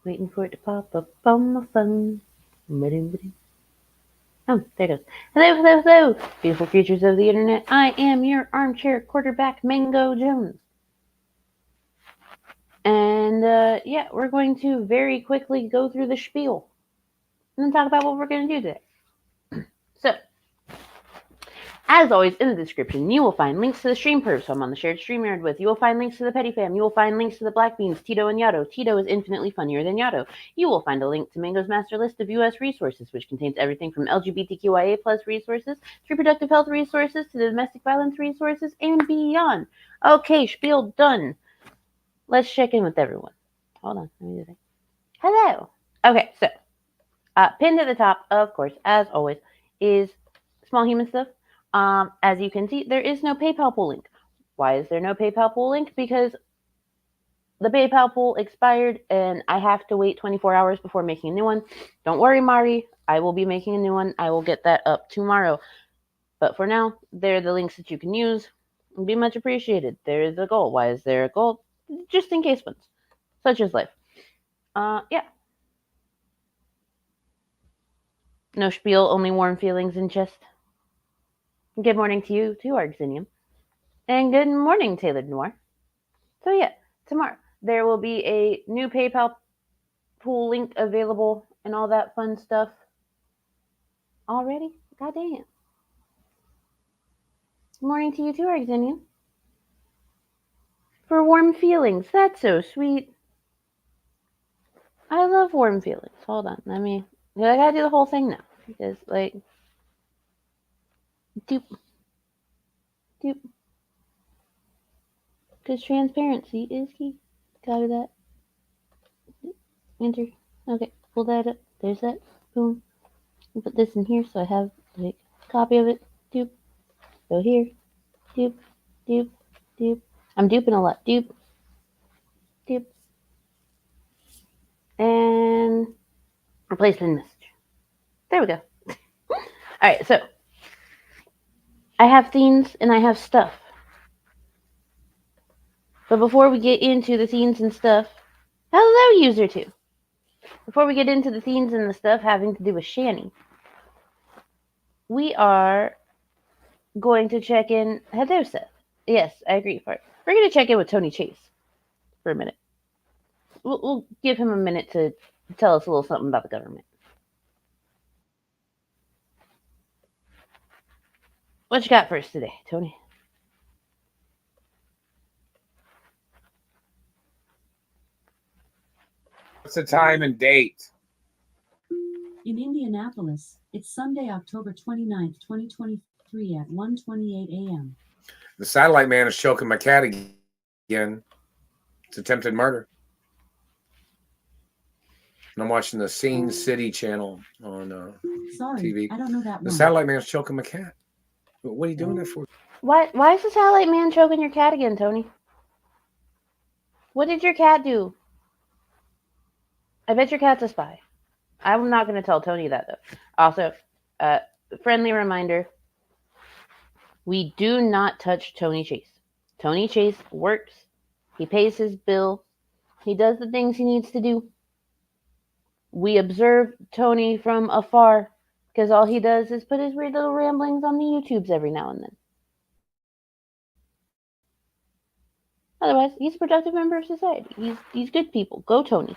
Waiting for it to pop up on my phone. Oh, there it goes. Hello, hello, hello, beautiful creatures of the internet. I am your armchair quarterback, Mango Jones. And yeah, we're going to very quickly go through the spiel and then talk about what we're going to do today. So, as always, in the description, you will find links to the stream pervs who I'm on the shared StreamYard with. You will find links to the Petty Fam. You will find links to the Black Beans, Tito and Yato. Tito is infinitely funnier than Yato. You will find a link to Mango's master list of U.S. resources, which contains everything from LGBTQIA plus resources, to reproductive health resources, to the domestic violence resources, and beyond. Okay, spiel done. Let's check in with everyone. Hold on. Let me do that. Hello. Okay, so pinned at the top, of course, as always, is small human stuff. As you can see, there is no PayPal pool link. Why is there no PayPal pool link? Because the PayPal pool expired and I have to wait 24 hours before making a new one. Don't worry, Mari. I will be making a new one. I will get that up tomorrow. But for now, there are the links that you can use. It'd be much appreciated. There is a goal. Why is there a goal? Just in case ones. Such as life. Yeah. No spiel, only warm feelings in chest. Good morning to you, too, Arxinium. And good morning, Taylor Noir. So yeah, tomorrow there will be a new PayPal pool link available and all that fun stuff. Already? Goddamn. Good morning to you too, Arxinium. For warm feelings. That's so sweet. I love warm feelings. Hold on. I gotta do the whole thing now. Because, like, doop, doop. Because transparency is key. Copy that. Enter. Okay, pull that up. There's that. Boom. Put this in here so I have, like, a copy of it. Doop. Go here. Doop. Doop. Doop. I'm duping a lot. Doop. Doop. And replace the message. There we go. Alright, so I have themes and I have stuff. But before we get into the themes and stuff, hello, user 2. Before we get into the themes and the stuff having to do with Shani, we are going to check in. Hello, Seth. Yes, I agree. We're going to check in with Tony Chase for a minute. We'll give him a minute to tell us a little something about the government. What you got for us today, Tony? What's the time and date? In Indianapolis, it's Sunday, October 29th, 2023 at 1:28 a.m. The satellite man is choking my cat again. It's attempted murder. And I'm watching the Scene City channel on TV. I don't know that The one. satellite man is choking my cat. What are you doing that for? Why is the satellite man choking your cat again, Tony? What did your cat do? I bet your cat's a spy. I'm not going to tell Tony that, though. Also, friendly reminder, we do not touch Tony Chase. Tony Chase works. He pays his bill. He does the things he needs to do. We observe Tony from afar because all he does is put his weird little ramblings on the YouTubes every now and then. Otherwise, he's a productive member of society. He's good people. Go, Tony.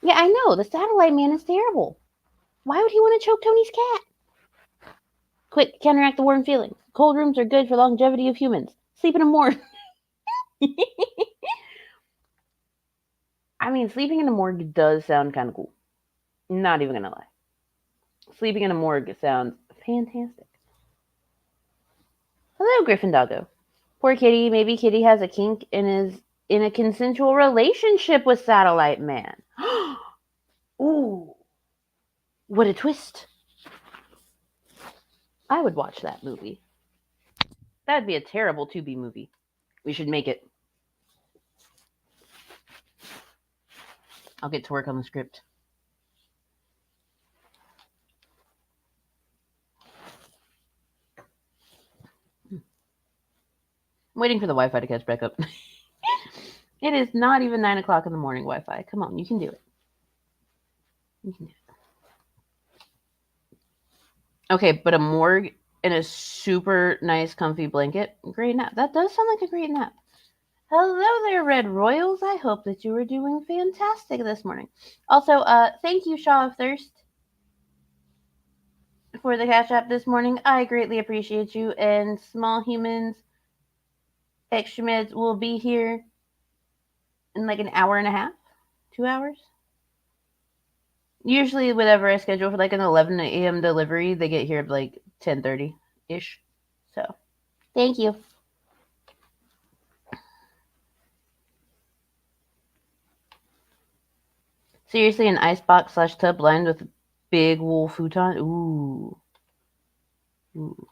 Yeah, I know. The satellite man is terrible. Why would he want to choke Tony's cat? Quick, counteract the warm feelings. Cold rooms are good for longevity of humans. Sleep in a morgue. I mean, sleeping in a morgue does sound kind of cool. Not even gonna lie. Sleeping in a morgue sounds fantastic. Hello, Griffin Doggo. Poor Kitty. Maybe Kitty has a kink and is in a consensual relationship with Satellite Man. Ooh. What a twist. I would watch that movie. That'd be a terrible Tubi movie. We should make it. I'll get to work on the script. I'm waiting for the Wi-Fi to catch back up. It is not even 9 o'clock in the morning, Wi-Fi. Come on, you can do it. You can do it. Okay, but a morgue and a super nice comfy blanket. Great nap. That does sound like a great nap. Hello there, Red Royals. I hope that you are doing fantastic this morning. Also, thank you, Shaw of Thirst, for the cash app this morning. I greatly appreciate you. And Small Humans, Extra Meds will be here in like an hour and a half, 2 hours. Usually, whenever I schedule for like an 11 a.m. delivery, they get here at like 10:30 ish. So, thank you. Seriously, an icebox / tub lined with big wool futon. Ooh. Ooh.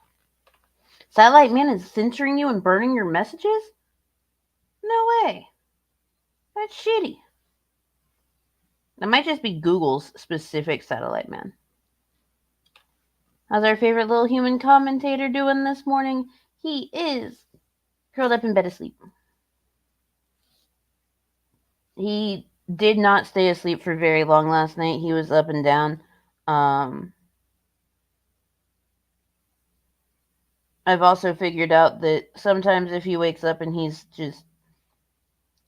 Satellite Man is censoring you and burning your messages? No way. That's shitty. That might just be Google's specific Satellite Man. How's our favorite little human commentator doing this morning? He is curled up in bed asleep. He did not stay asleep for very long last night. He was up and down. I've also figured out that sometimes if he wakes up and he's just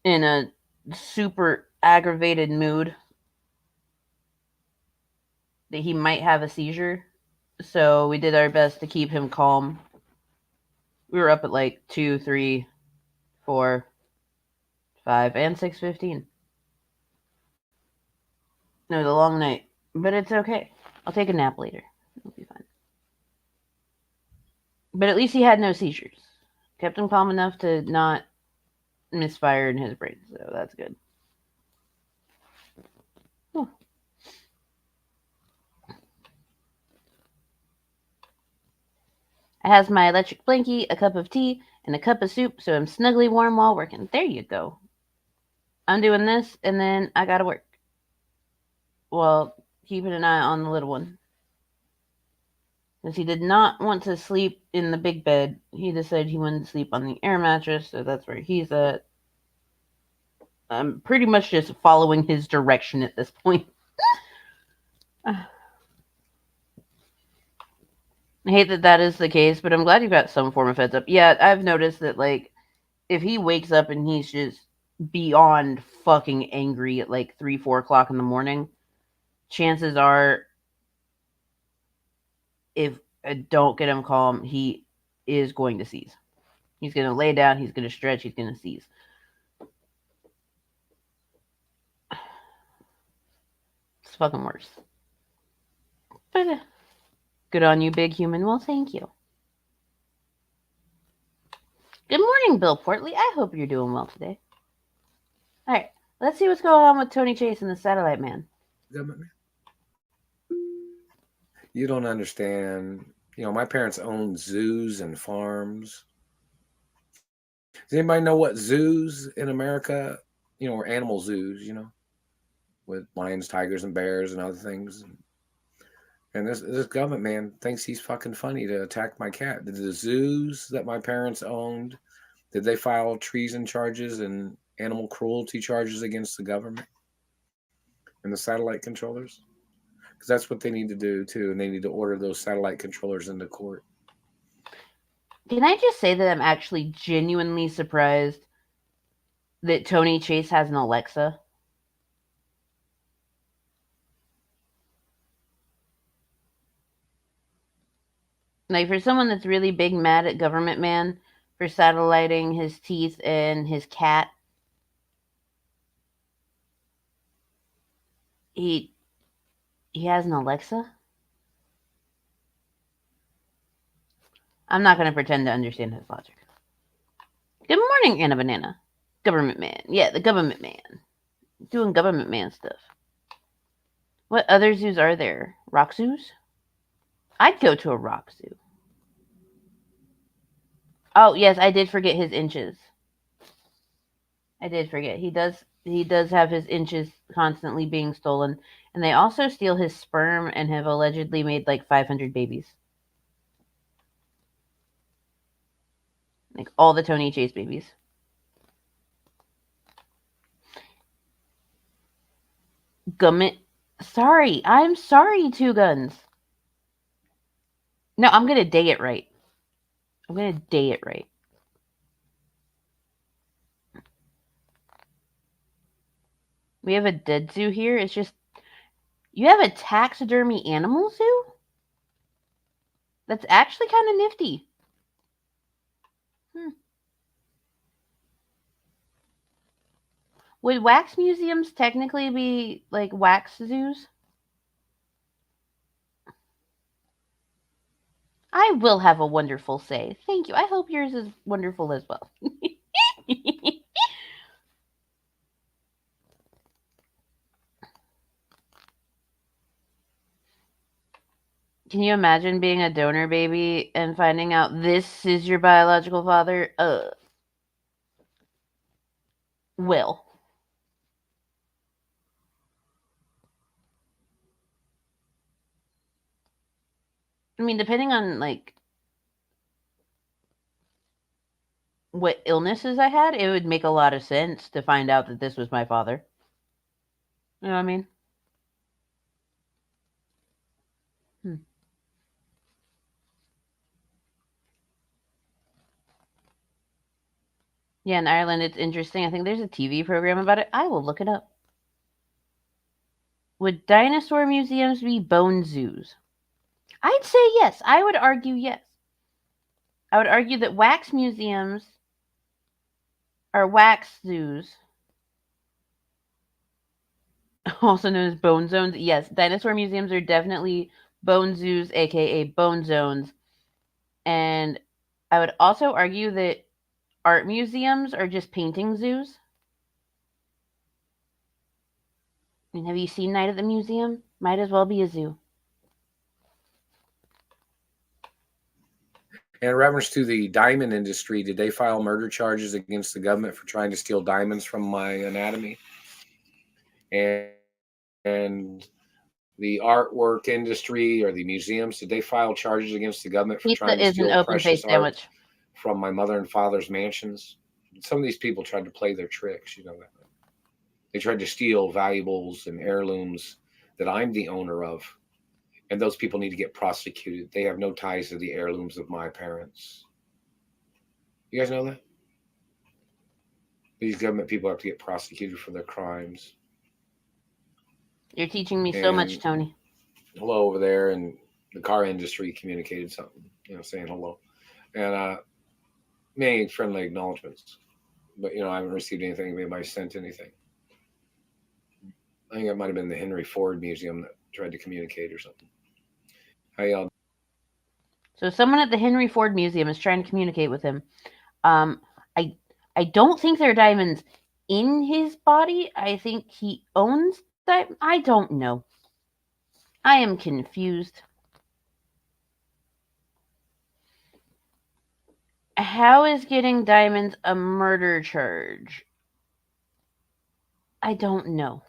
in a super aggravated mood, that he might have a seizure. So we did our best to keep him calm. We were up at like 2, 3, 4, 5, and 6:15. It was a long night, but it's okay. I'll take a nap later. It'll be fine. But at least he had no seizures. Kept him calm enough to not misfire in his brain, so that's good. Oh. I has my electric blankie, a cup of tea, and a cup of soup, so I'm snugly warm while working. There you go. I'm doing this, and then I gotta work. Well, keeping an eye on the little one. Because he did not want to sleep in the big bed. He decided he wanted to sleep on the air mattress, so that's where he's at. I'm pretty much just following his direction at this point. I hate that that is the case, but I'm glad you've got some form of heads up. Yeah, I've noticed that, like, if he wakes up and he's just beyond fucking angry at like 3, 4 o'clock in the morning, chances are, if I don't get him calm, he is going to seize. He's going to lay down, he's going to stretch, he's going to seize. It's fucking worse. But good on you, big human. Well, thank you. Good morning, Bill Portley. I hope you're doing well today. All right, let's see what's going on with Tony Chase and the Satellite Man. You don't understand. You know, my parents owned zoos and farms. Does anybody know what zoos in America, you know, are animal zoos, you know, with lions, tigers, and bears and other things? And this government man thinks he's fucking funny to attack my cat. Did the zoos that my parents owned, did they file treason charges and animal cruelty charges against the government and the satellite controllers? Because that's what they need to do too, and they need to order those satellite controllers into court. Can I just say that I'm actually genuinely surprised that Tony Chase has an Alexa? Like, for someone that's really big mad at government man for satelliting his teeth and his cat, he has an Alexa? I'm not going to pretend to understand his logic. Good morning, Anna Banana. Government man. Yeah, the government man. Doing government man stuff. What other zoos are there? Rock zoos? I'd go to a rock zoo. Oh, yes, I did forget his inches. I did forget. He does have his inches constantly being stolen. And they also steal his sperm and have allegedly made like 500 babies. Like all the Tony Chase babies. Gummit. Sorry. I'm sorry, Two Guns. No, I'm going to day it right. I'm going to day it right. We have a dead zoo here. It's just, you have a taxidermy animal zoo? That's actually kind of nifty. Would wax museums technically be like wax zoos? I will have a wonderful say. Thank you. I hope yours is wonderful as well. Can you imagine being a donor baby and finding out this is your biological father? Will. I mean, depending on like what illnesses I had, it would make a lot of sense to find out that this was my father. You know what I mean? Yeah, in Ireland, it's interesting. I think there's a TV program about it. I will look it up. Would dinosaur museums be bone zoos? I'd say yes. I would argue yes. I would argue that wax museums are wax zoos, also known as bone zones. Yes, dinosaur museums are definitely bone zoos, aka bone zones. And I would also argue that art museums are just painting zoos. I mean, have you seen Night at the Museum? Might as well be a zoo. And in reference to the diamond industry, did they file murder charges against the government for trying to steal diamonds from my anatomy? And the artwork industry or the museums, did they file charges against the government for trying Pizza to is an steal open precious face art sandwich. from my mother and father's mansions? Some of these people tried to play their tricks, you know that. They tried to steal valuables and heirlooms that I'm the owner of. And those people need to get prosecuted. They have no ties to the heirlooms of my parents. You guys know that? These government people have to get prosecuted for their crimes. You're teaching me so much, And Tony. hello over there, and the car industry communicated something, saying hello. And many friendly acknowledgments. But, I haven't received anything. Anybody sent anything. I think it might have been the Henry Ford Museum that tried to communicate or something. How y'all? So someone at the Henry Ford Museum is trying to communicate with him. Um, I I don't think there are diamonds in his body. I think he owns that. I don't know. I am confused. How is getting diamonds a murder charge? I don't know.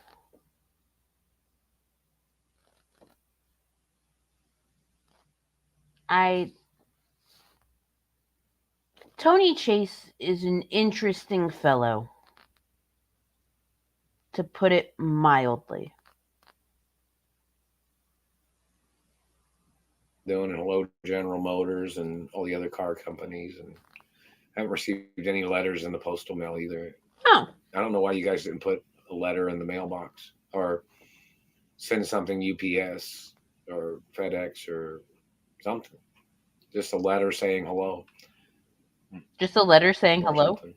Tony Chase is an interesting fellow, to put it mildly. Doing hello General Motors and all the other car companies, and haven't received any letters in the postal mail either. Oh. I don't know why you guys didn't put a letter in the mailbox or send something UPS or FedEx or something. Just a letter saying hello. Just a letter saying or hello? Something.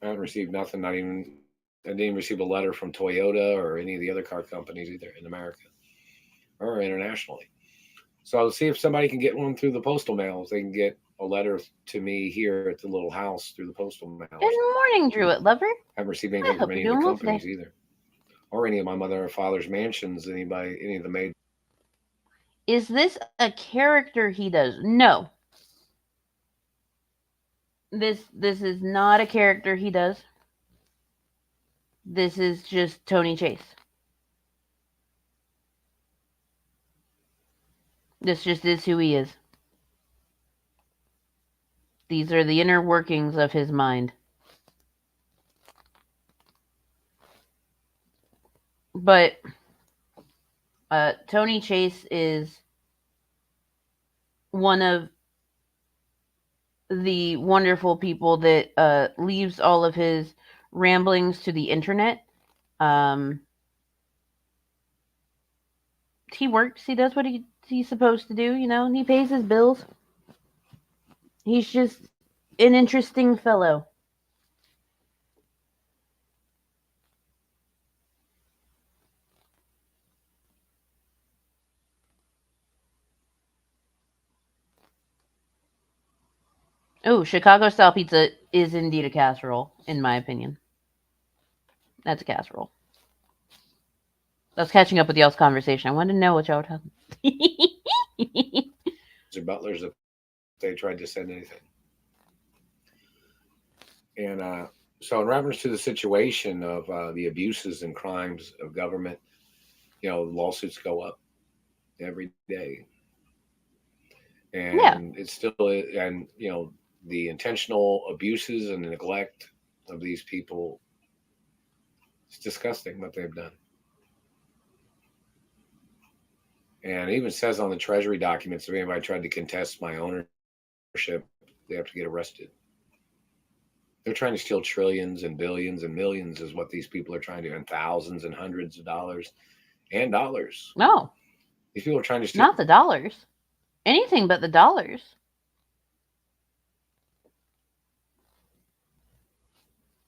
I haven't received nothing. I didn't even receive a letter from Toyota or any of the other car companies either in America or internationally. So I'll see if somebody can get one through the postal mail. If they can get a letter to me here at the little house through the postal mail. Good morning, Druid lover. I haven't received anything from any of the companies either, or any of my mother or father's mansions. Any of the maids. Is this a character he does? No. This is not a character he does. This is just Tony Chase. This just is who he is. These are the inner workings of his mind. But Tony Chase is one of the wonderful people that leaves all of his ramblings to the internet. He works. He does what he's supposed to do, and he pays his bills. He's just an interesting fellow. Oh, Chicago style pizza is indeed a casserole, in my opinion. That's a casserole. That's catching up with y'all's conversation. I wanted to know what y'all were talking about. Or butlers if they tried to send anything. And so, in reference to the situation of the abuses and crimes of government, lawsuits go up every day, Yeah. and it's still, and the intentional abuses and the neglect of these people. It's disgusting what they've done. And it even says on the Treasury documents, if anybody tried to contest my ownership, they have to get arrested. They're trying to steal trillions and billions and millions is what these people are trying to do, and thousands and hundreds of dollars and dollars. No. These people are trying to steal. Not the dollars. Anything but the dollars.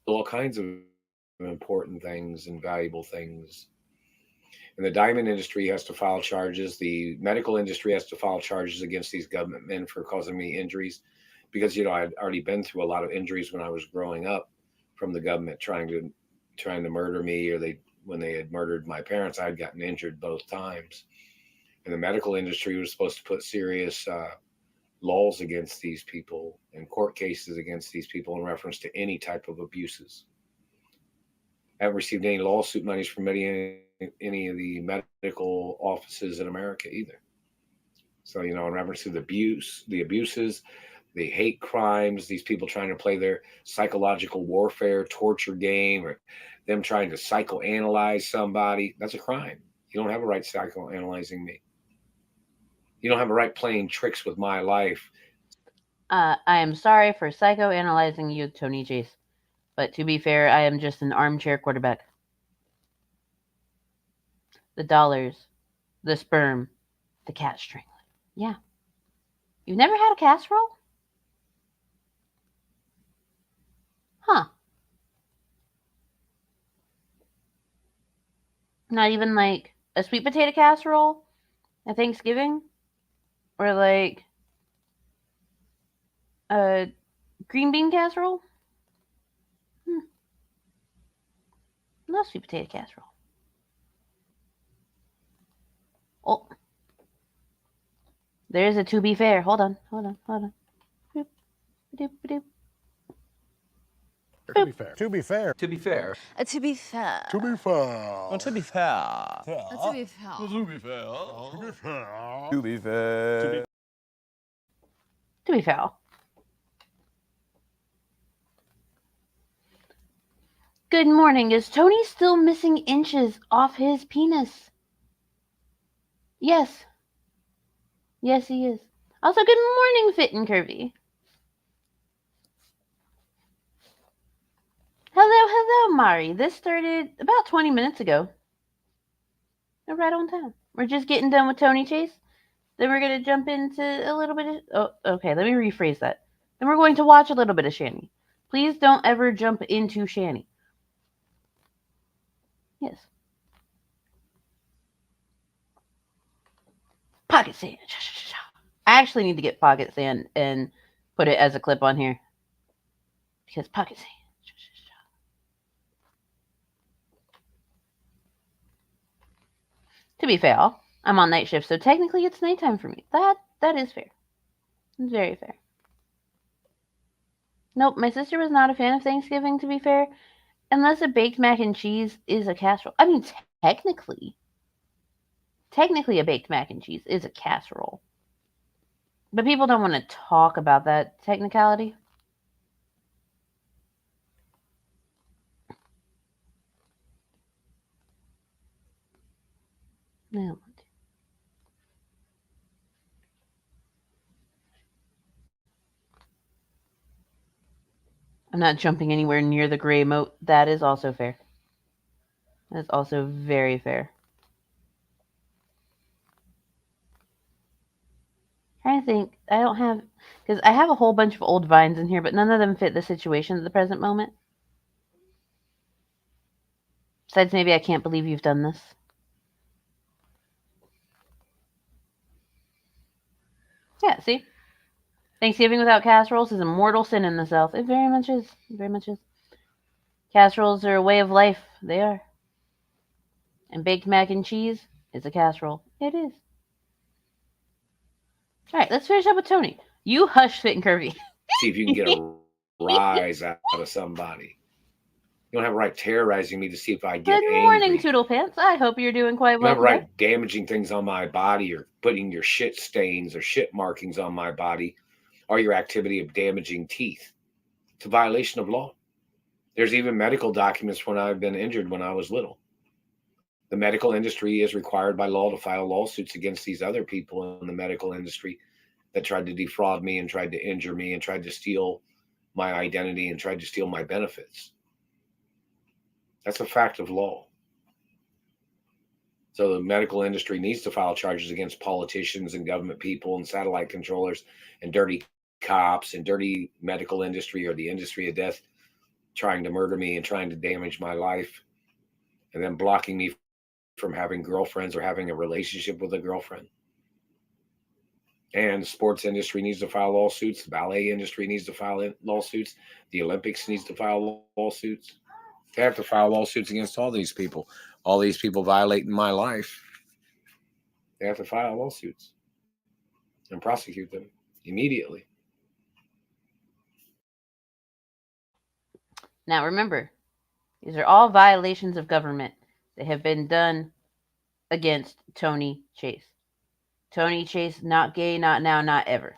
All kinds of important things and valuable things. And the diamond industry has to file charges. The medical industry has to file charges against these government men for causing me injuries, because I'd already been through a lot of injuries when I was growing up from the government trying to murder me, or when they had murdered my parents, I'd gotten injured both times. And the medical industry was supposed to put serious laws against these people and court cases against these people in reference to any type of abuses. I haven't received any lawsuit monies from any of the medical offices in America either. So, in reference to the abuses, the hate crimes, these people trying to play their psychological warfare, torture game, or them trying to psychoanalyze somebody, that's a crime. You don't have a right psychoanalyzing me. You don't have a right playing tricks with my life. I am sorry for psychoanalyzing you, Tony Chase. But to be fair, I am just an armchair quarterback. The dollars, the sperm, the cat strangling. Yeah. You've never had a casserole? Huh. Not even like a sweet potato casserole at Thanksgiving? Or like a green bean casserole? No sweet potato casserole. Oh. There's a to be fair. Hold on. Boop, boop, boop. To be fair. To be fair. To be fair. To be fair. To be fair. To be fair. To be fair. To be fair. To be fair. To be fair. To be fair. Good morning. Is Tony still missing inches off his penis? Yes. Yes, he is. Also, good morning, Fit and Curvy. Hello, Mari. This started about 20 minutes ago. We're right on time. We're just getting done with Tony Chase. Then we're going to jump into a little bit of... Oh, okay, let me rephrase that. Then we're going to watch a little bit of Shanny. Please don't ever jump into Shanny. Yes. Pocket sand. I actually need to get pocket sand and put it as a clip on here. Because pocket sand. To be fair, I'm on night shift, so technically it's nighttime for me. That is fair. It's very fair. Nope, my sister was not a fan of Thanksgiving, to be fair. Unless a baked mac and cheese is a casserole. I mean, technically a baked mac and cheese is a casserole. But people don't want to talk about that technicality. No. I'm not jumping anywhere near the gray moat. That is also fair. That's also very fair. Trying to think. I don't have, because I have a whole bunch of old vines in here, but none of them fit the situation at the present moment. Besides, maybe I can't believe you've done this. Yeah, see? Thanksgiving without casseroles is a mortal sin in the South. It very much is. It very much is. Casseroles are a way of life. They are. And baked mac and cheese is a casserole. It is. All right, let's finish up with Tony. You hush, Fit and Curvy. See if you can get a rise out of somebody. You don't have a right terrorizing me to see if I get Good morning, angry. Toodle Pants. I hope you're doing quite You don't well have a today. right damaging things on my body or putting your shit stains or shit markings on my body or your activity of damaging teeth. It's a violation of law. There's even medical documents when I've been injured when I was little. The medical industry is required by law to file lawsuits against these other people in the medical industry that tried to defraud me and tried to injure me and tried to steal my identity and tried to steal my benefits. That's a fact of law. So the medical industry needs to file charges against politicians and government people and satellite controllers and dirty cops and dirty medical industry or the industry of death trying to murder me and trying to damage my life and then blocking me from having girlfriends or having a relationship with a girlfriend. And the sports industry needs to file lawsuits. The ballet industry needs to file lawsuits. The Olympics needs to file lawsuits. They have to file lawsuits against all these people. All these people violating my life. They have to file lawsuits and prosecute them immediately. Now remember, these are all violations of government that have been done against Tony Chase. Tony Chase, not gay, not now, not ever.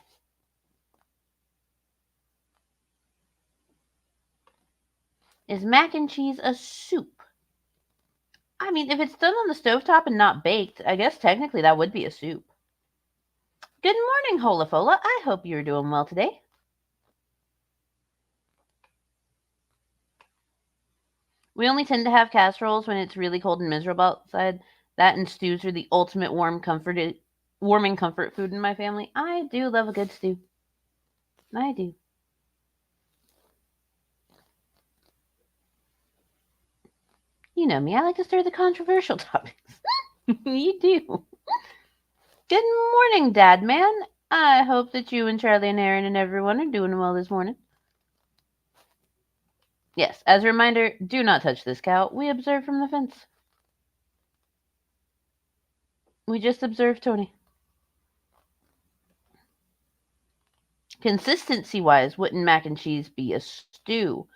Is mac and cheese a soup? I mean, if it's done on the stovetop and not baked, I guess technically that would be a soup. Good morning, Holafola. I hope you're doing well today. We only tend to have casseroles when it's really cold and miserable outside. That and stews are the ultimate warming comfort food in my family. I do love a good stew. I do. You know me, I like to stir the controversial topics. You do. Good morning, Dad Man. I hope that you and Charlie and Aaron and everyone are doing well this morning. Yes, as a reminder, do not touch this cow. We observe from the fence. We just observed Tony. Consistency-wise, wouldn't mac and cheese be a stew?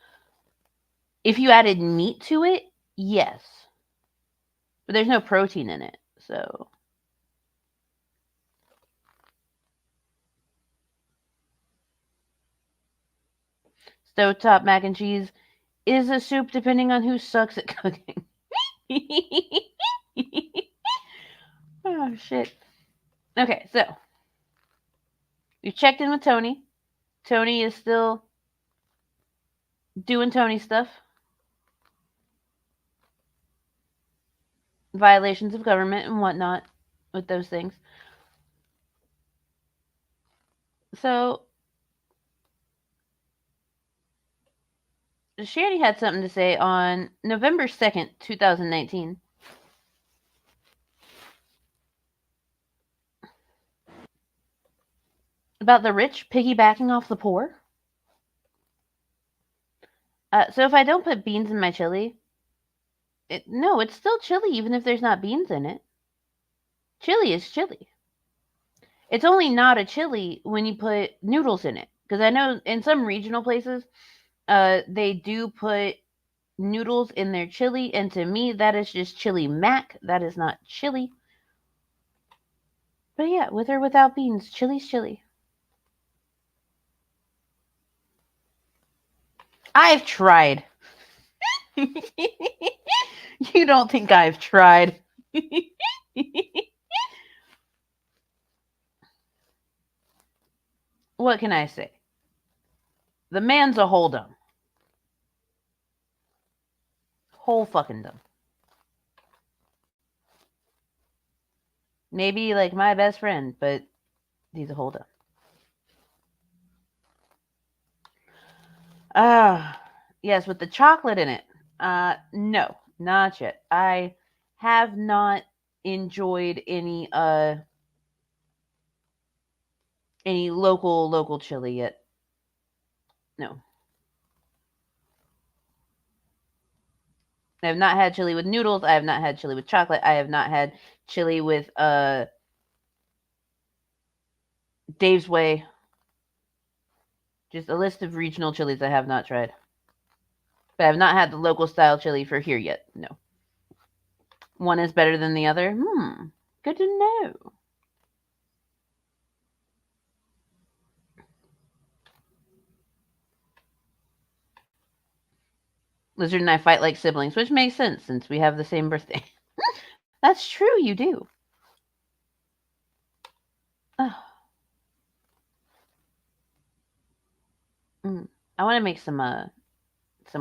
If you added meat to it, yes. But there's no protein in it, so... Stovetop mac and cheese is a soup depending on who sucks at cooking. Oh, shit. Okay, so we've checked in with Tony. Tony is still doing Tony stuff. Violations of government and whatnot with those things. So Shanny had something to say on November 2nd, 2019. About the rich piggybacking off the poor. So if I don't put beans in my chili, no, it's still chili even if there's not beans in it. Chili is chili. It's only not a chili when you put noodles in it. Because I know in some regional places, they do put noodles in their chili, and to me, that is just chili mac. That is not chili. But yeah, with or without beans, chili's chili. I've tried. You don't think I've tried. What can I say? The man's a whole dumb. Whole fucking dumb. Maybe like my best friend, but he's a whole dumb. Yes, with the chocolate in it. No, not yet. I have not enjoyed any local chili yet. No. I have not had chili with noodles. I have not had chili with chocolate. I have not had chili with Dave's Way. Just a list of regional chilies I have not tried. But I have not had the local style chili for here yet. No. One is better than the other. Good to know. Lizard and I fight like siblings, which makes sense since we have the same birthday. That's true, you do. Oh. I want to make some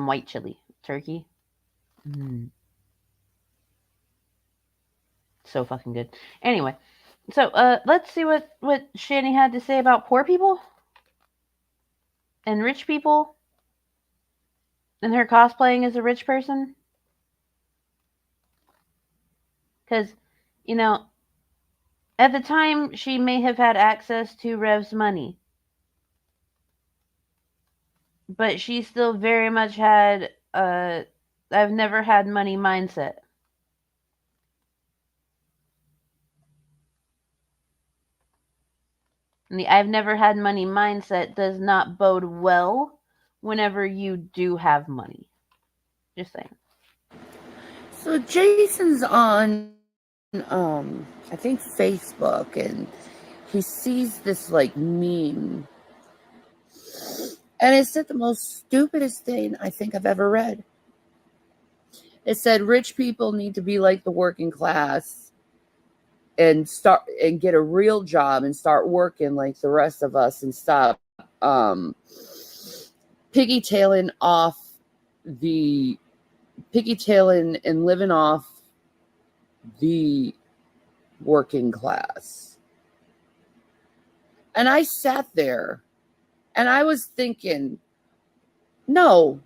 white chili turkey. So fucking good. Anyway, so let's see what Shani had to say about poor people and rich people and her cosplaying as a rich person. Because, you know, at the time she may have had access to Rev's money, but she still very much had I've never had money mindset. And the I've never had money mindset does not bode well whenever you do have money. Just saying. So Jason's on I think Facebook, and he sees this like meme, and it said the most stupidest thing I think I've ever read. It said rich people need to be like the working class and get a real job and start working like the rest of us and stop piggytailing and living off the working class. And I sat there and I was thinking, no,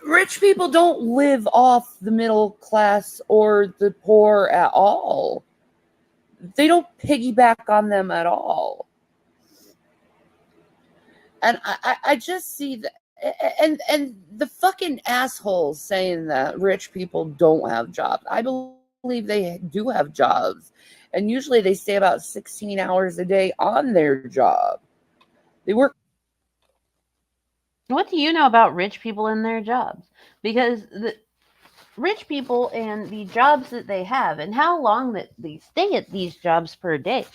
rich people don't live off the middle class or the poor at all. They don't piggyback on them at all. And I just see that. And the fucking assholes saying that rich people don't have jobs. I believe they do have jobs. And usually they stay about 16 hours a day on their job. They work. What do you know about rich people and their jobs? Because the rich people and the jobs that they have and how long that they stay at these jobs per day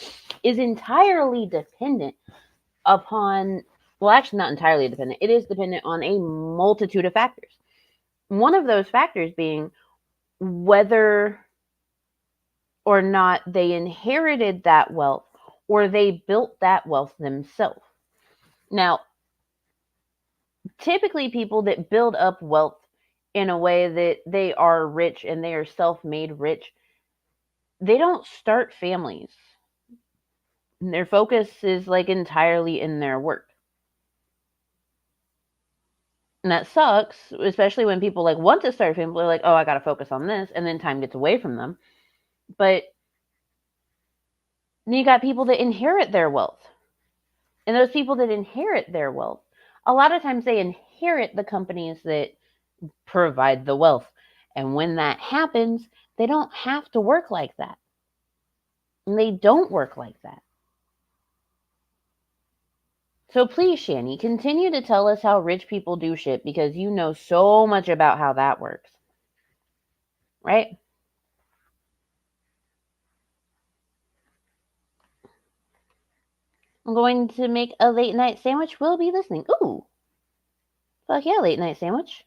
is entirely dependent upon, well, actually not entirely dependent. It is dependent on a multitude of factors. One of those factors being whether or not they inherited that wealth or they built that wealth themselves. Now, typically people that build up wealth in a way that they are rich and they are self-made rich, they don't start families. Their focus is like entirely in their work. And that sucks, especially when people like want to start a family. They're like, oh, I got to focus on this. And then time gets away from them. But then you got people that inherit their wealth. And those people that inherit their wealth, a lot of times they inherit the companies that provide the wealth. And when that happens, they don't have to work like that. And they don't work like that. So please, Shani, continue to tell us how rich people do shit because you know so much about how that works. Right? I'm going to make a late night sandwich. We'll be listening. Ooh. Fuck yeah, late night sandwich.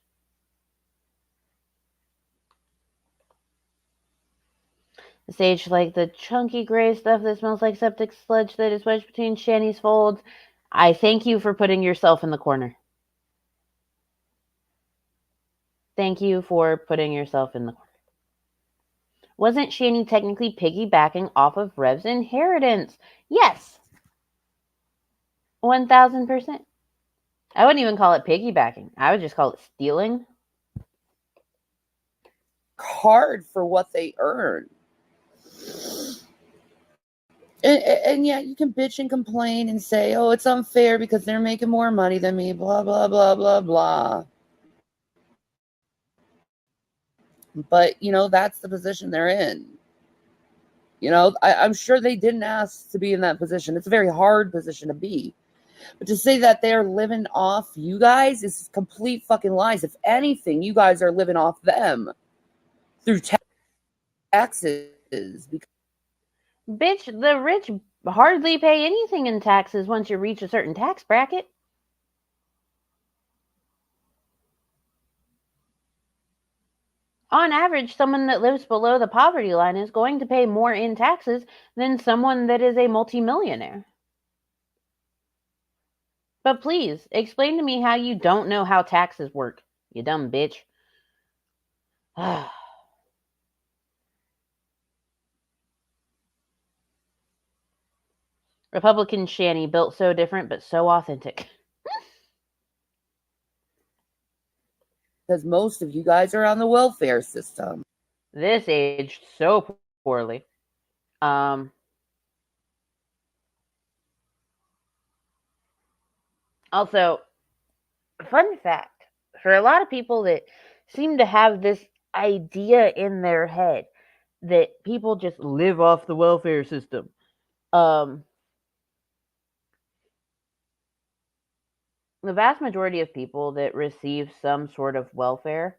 The sage like the chunky gray stuff that smells like septic sludge that is wedged between Shanny's folds. I thank you for putting yourself in the corner. Thank you for putting yourself in the corner. Wasn't Shanny technically piggybacking off of Rev's inheritance? Yes. 1000%. I wouldn't even call it piggybacking. I would just call it stealing. Hard for what they earn. And yeah, you can bitch and complain and say, oh, it's unfair because they're making more money than me, blah, blah, blah, blah, blah. But, that's the position they're in. I'm sure they didn't ask to be in that position. It's a very hard position to be. But to say that they're living off you guys is complete fucking lies. If anything, you guys are living off them through taxes. Bitch, the rich hardly pay anything in taxes once you reach a certain tax bracket. On average, someone that lives below the poverty line is going to pay more in taxes than someone that is a multimillionaire. But please, explain to me how you don't know how taxes work, you dumb bitch. Republican Shanny, built so different but so authentic. Because most of you guys are on the welfare system. This aged so poorly. Also, fun fact, for a lot of people that seem to have this idea in their head that people just live off the welfare system. The vast majority of people that receive some sort of welfare,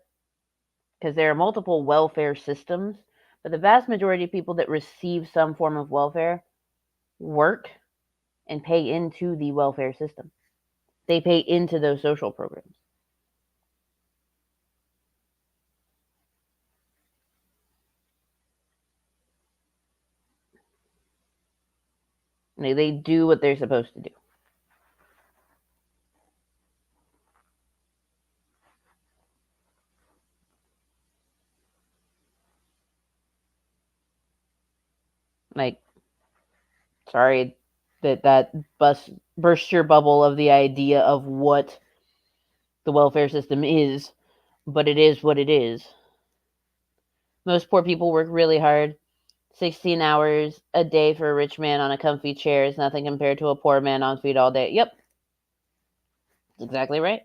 because there are multiple welfare systems, but the vast majority of people that receive some form of welfare work and pay into the welfare system. They pay into those social programs. They do what they're supposed to do. Like, sorry that burst your bubble of the idea of what the welfare system is, but it is what it is. Most poor people work really hard. 16 hours a day for a rich man on a comfy chair is nothing compared to a poor man on feet all day. Yep. That's exactly right.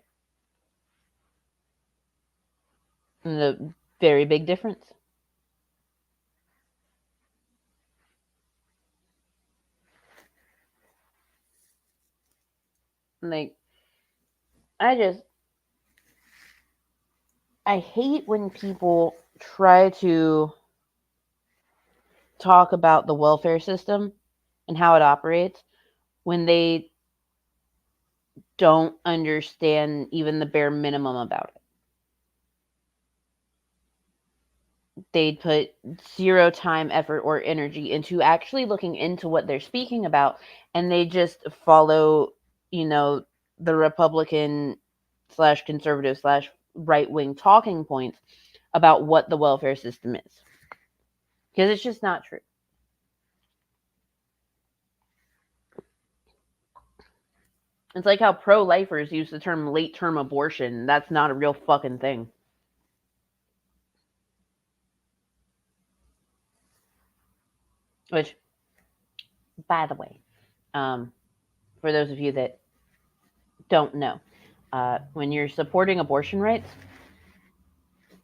And the very big difference. Like, I hate when people try to talk about the welfare system and how it operates when they don't understand even the bare minimum about it. They'd put zero time, effort, or energy into actually looking into what they're speaking about, and they just follow, the Republican / conservative / right-wing talking points about what the welfare system is. Because it's just not true. It's like how pro-lifers use the term late-term abortion. That's not a real fucking thing. Which, by the way, for those of you that don't know, when you're supporting abortion rights,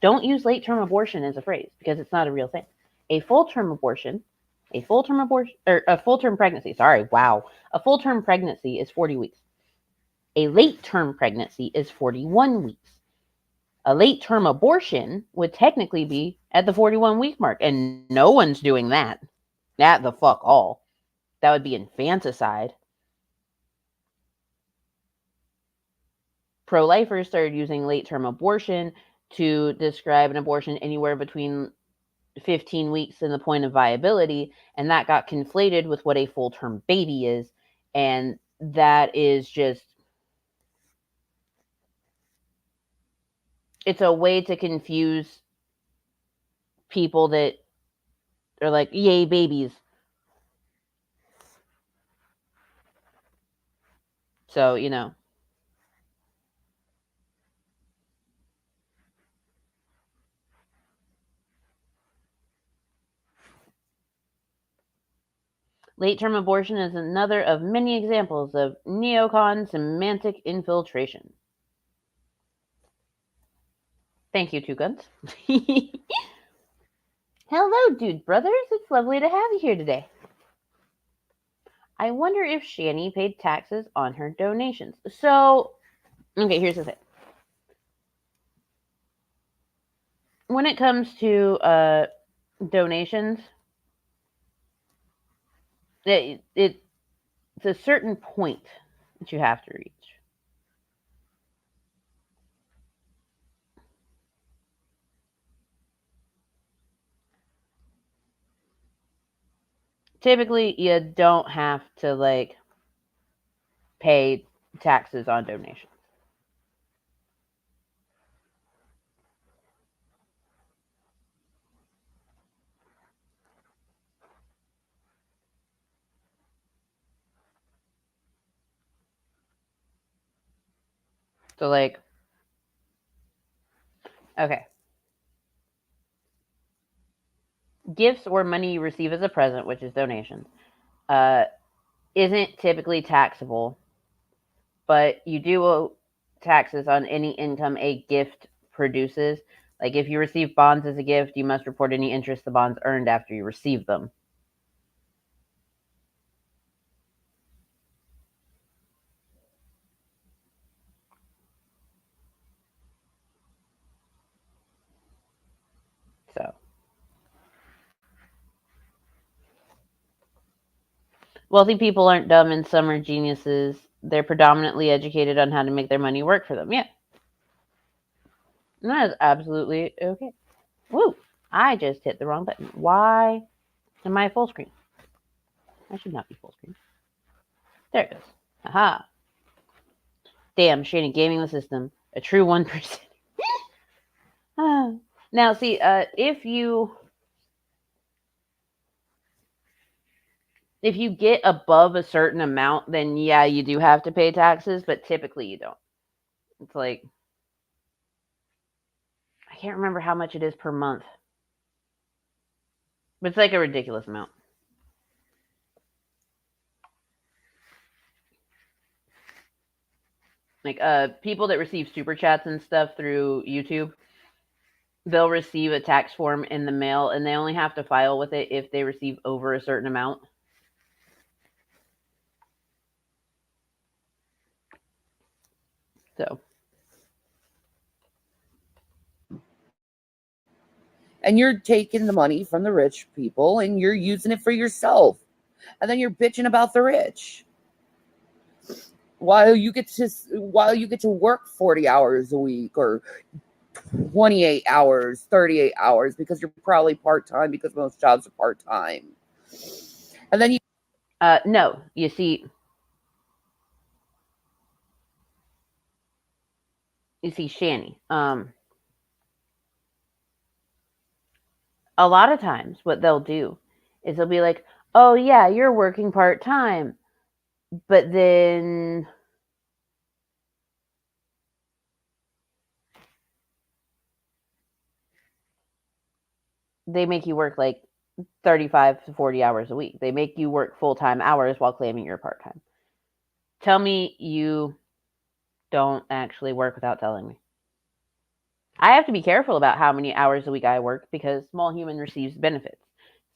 don't use late-term abortion as a phrase because it's not a real thing. A full-term pregnancy. Sorry, wow. A full-term pregnancy is 40 weeks. A late-term pregnancy is 41 weeks. A late-term abortion would technically be at the 41-week mark, and no one's doing that. That the fuck all. That would be infanticide. Pro-lifers started using late-term abortion to describe an abortion anywhere between 15 weeks in the point of viability, and that got conflated with what a full-term baby is, and that is just, it's a way to confuse people that are like, yay, babies. So, late-term abortion is another of many examples of neocon semantic infiltration. Thank you, Two Guns. Hello, dude brothers. It's lovely to have you here today. I wonder if Shani paid taxes on her donations. So, okay, here's the thing. When it comes to donations, it's a certain point that you have to reach. Typically, you don't have to pay taxes on donations. So, okay. Gifts or money you receive as a present, which is donations, isn't typically taxable, but you do owe taxes on any income a gift produces. Like if you receive bonds as a gift, you must report any interest the bonds earned after you receive them. So, wealthy people aren't dumb and some are geniuses. They're predominantly educated on how to make their money work for them. Yeah. And that is absolutely okay. Woo! I just hit the wrong button. Why am I full screen? I should not be full screen. There it goes. Aha. Damn, Shani gaming the system. A true 1%. Now, see, if you get above a certain amount, then yeah, you do have to pay taxes, but typically you don't. It's like, I can't remember how much it is per month, but it's like a ridiculous amount. Like people that receive super chats and stuff through YouTube, they'll receive a tax form in the mail, and they only have to file with it if they receive over a certain amount. So, and you're taking the money from the rich people and you're using it for yourself, and then you're bitching about the rich while you get to work 40 hours a week or 28 hours, 38 hours, because you're probably part-time, because most jobs are part-time. And then no, you see, Shani, a lot of times what they'll do is they'll be like, oh yeah, you're working part-time, but then they make you work like 35 to 40 hours a week. They make you work full-time hours while claiming you're part-time. Tell me you don't actually work without telling me. I have to be careful about how many hours a week I work because small human receives benefits.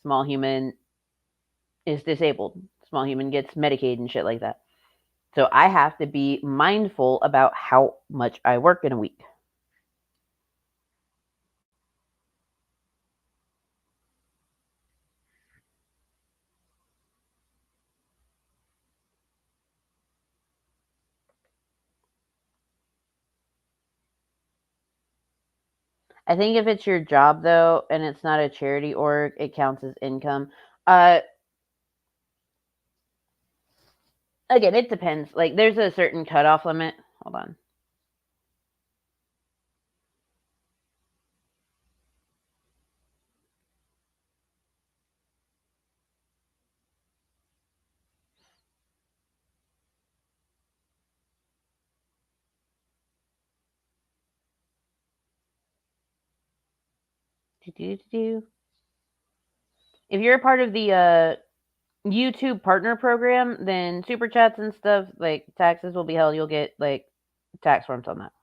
Small human is disabled. Small human gets Medicaid and shit like that. So I have to be mindful about how much I work in a week. I think if it's your job though, and it's not a charity org, it counts as income. Again, it depends. Like, there's a certain cutoff limit. Hold on. If you're a part of the YouTube partner program, then super chats and stuff, like taxes will be held. You'll get like tax forms on that.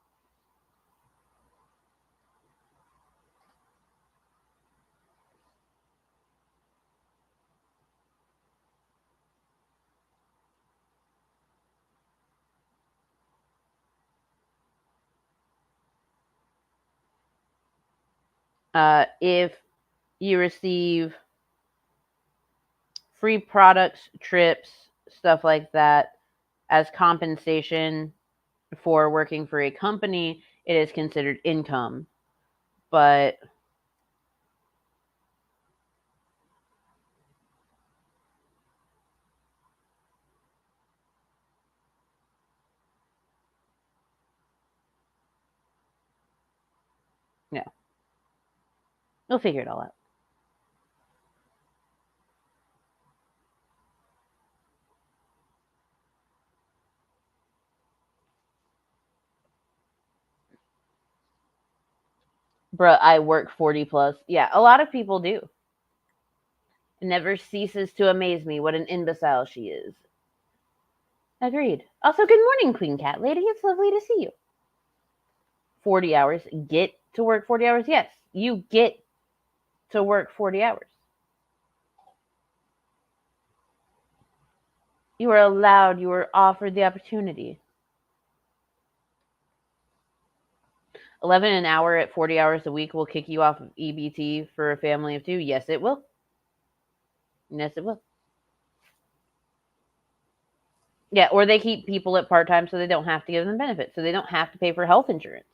If you receive free products, trips, stuff like that as compensation for working for a company, it is considered income. But yeah, we'll figure it all out. Bruh, I work 40 plus. Yeah, a lot of people do. It never ceases to amaze me what an imbecile she is. Agreed. Also, good morning, Queen Cat Lady. It's lovely to see you. 40 hours. Get to work 40 hours? Yes, you get to work 40 hours. You are allowed, you are offered the opportunity. 11 an hour at 40 hours a week will kick you off of EBT for a family of two? Yes, it will. Yes, it will. Yeah, or they keep people at part-time so they don't have to give them benefits, so they don't have to pay for health insurance.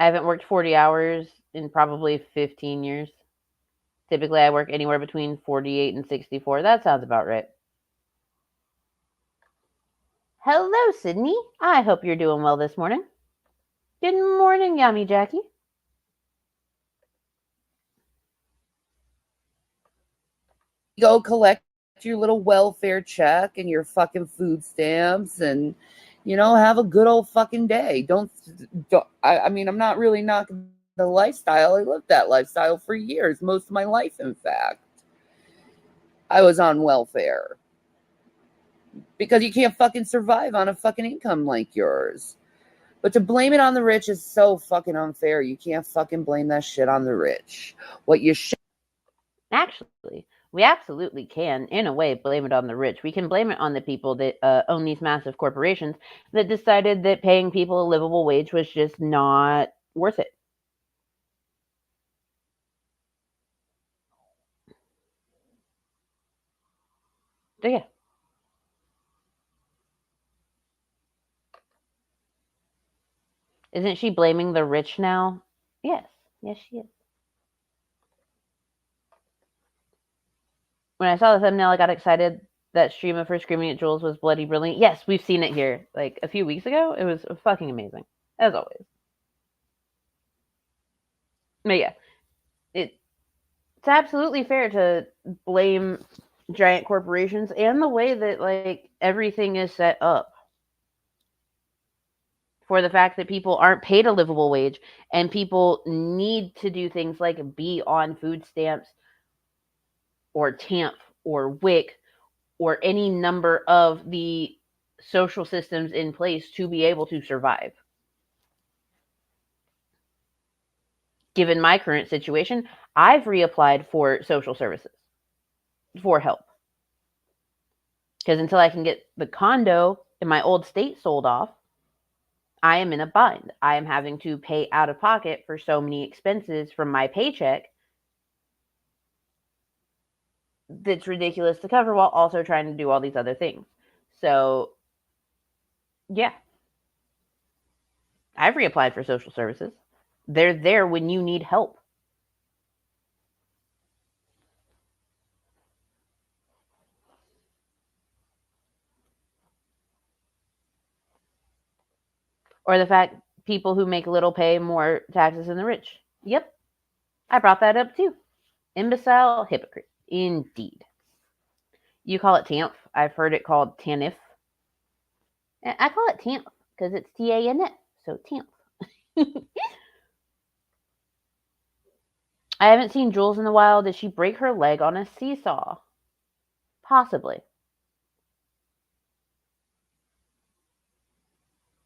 I haven't worked 40 hours in probably 15 years. Typically, I work anywhere between 48 and 64. That sounds about right. Hello, Sydney. I hope you're doing well this morning. Good morning, Yummy Jackie. Go collect your little welfare check and your fucking food stamps and, you know, have a good old fucking day. I mean, I'm not really knocking the lifestyle. I lived that lifestyle for years, most of my life, in fact. I was on welfare because you can't fucking survive on a fucking income like yours. But to blame it on the rich is so fucking unfair. You can't fucking blame that shit on the rich. What you should. Actually, we absolutely can, in a way, blame it on the rich. We can blame it on the people that own these massive corporations that decided that paying people a livable wage was just not worth it. So, yeah. Isn't she blaming the rich now? Yes. Yes, she is. When I saw the thumbnail, I got excited. That stream of her screaming at Jules was bloody brilliant. Yes, we've seen it here like a few weeks ago. It was fucking amazing, as always. But yeah, it's absolutely fair to blame giant corporations and the way that like everything is set up for the fact that people aren't paid a livable wage and people need to do things like be on food stamps or TAMP or WIC or any number of the social systems in place to be able to survive. Given my current situation, I've reapplied for social services for help. Because until I can get the condo in my old state sold off, I am in a bind. I am having to pay out of pocket for so many expenses from my paycheck that's ridiculous to cover while also trying to do all these other things. So, yeah. I've reapplied for social services. They're there when you need help. Or the fact people who make little pay more taxes than the rich. Yep. I brought that up too. Imbecile, hypocrite. Indeed. You call it TANF. I've heard it called TANF. I call it TANF because it's TANF. So TANF. I haven't seen Jules in a while. Did she break her leg on a seesaw? Possibly.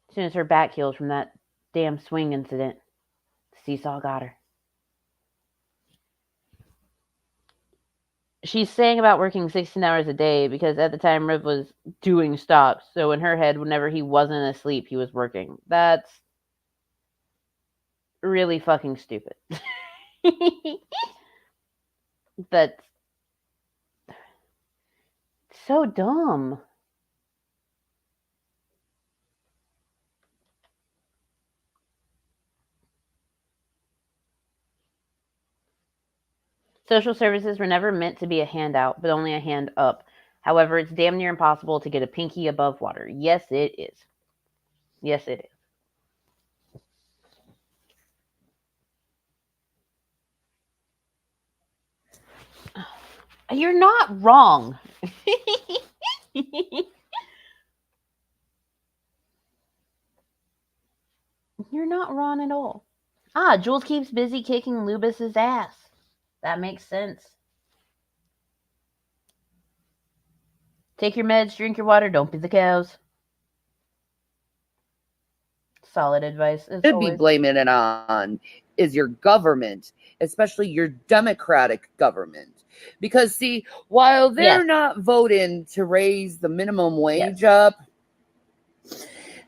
As soon as her back heals from that damn swing incident, the seesaw got her. She's saying about working 16 hours a day because at the time Riv was doing stops. So in her head, whenever he wasn't asleep, he was working. That's really fucking stupid. That's so dumb. Social services were never meant to be a handout, but only a hand up. However, it's damn near impossible to get a pinky above water. Yes, it is. Yes, it is. You're not wrong. You're not wrong at all. Ah, Jules keeps busy kicking Lubus's ass. That makes sense. Take your meds, drink your water, don't be the cows. Solid advice, as Should always. be blaming it on is your government, especially your Democratic government. Because, see, while they're not voting to raise the minimum wage up,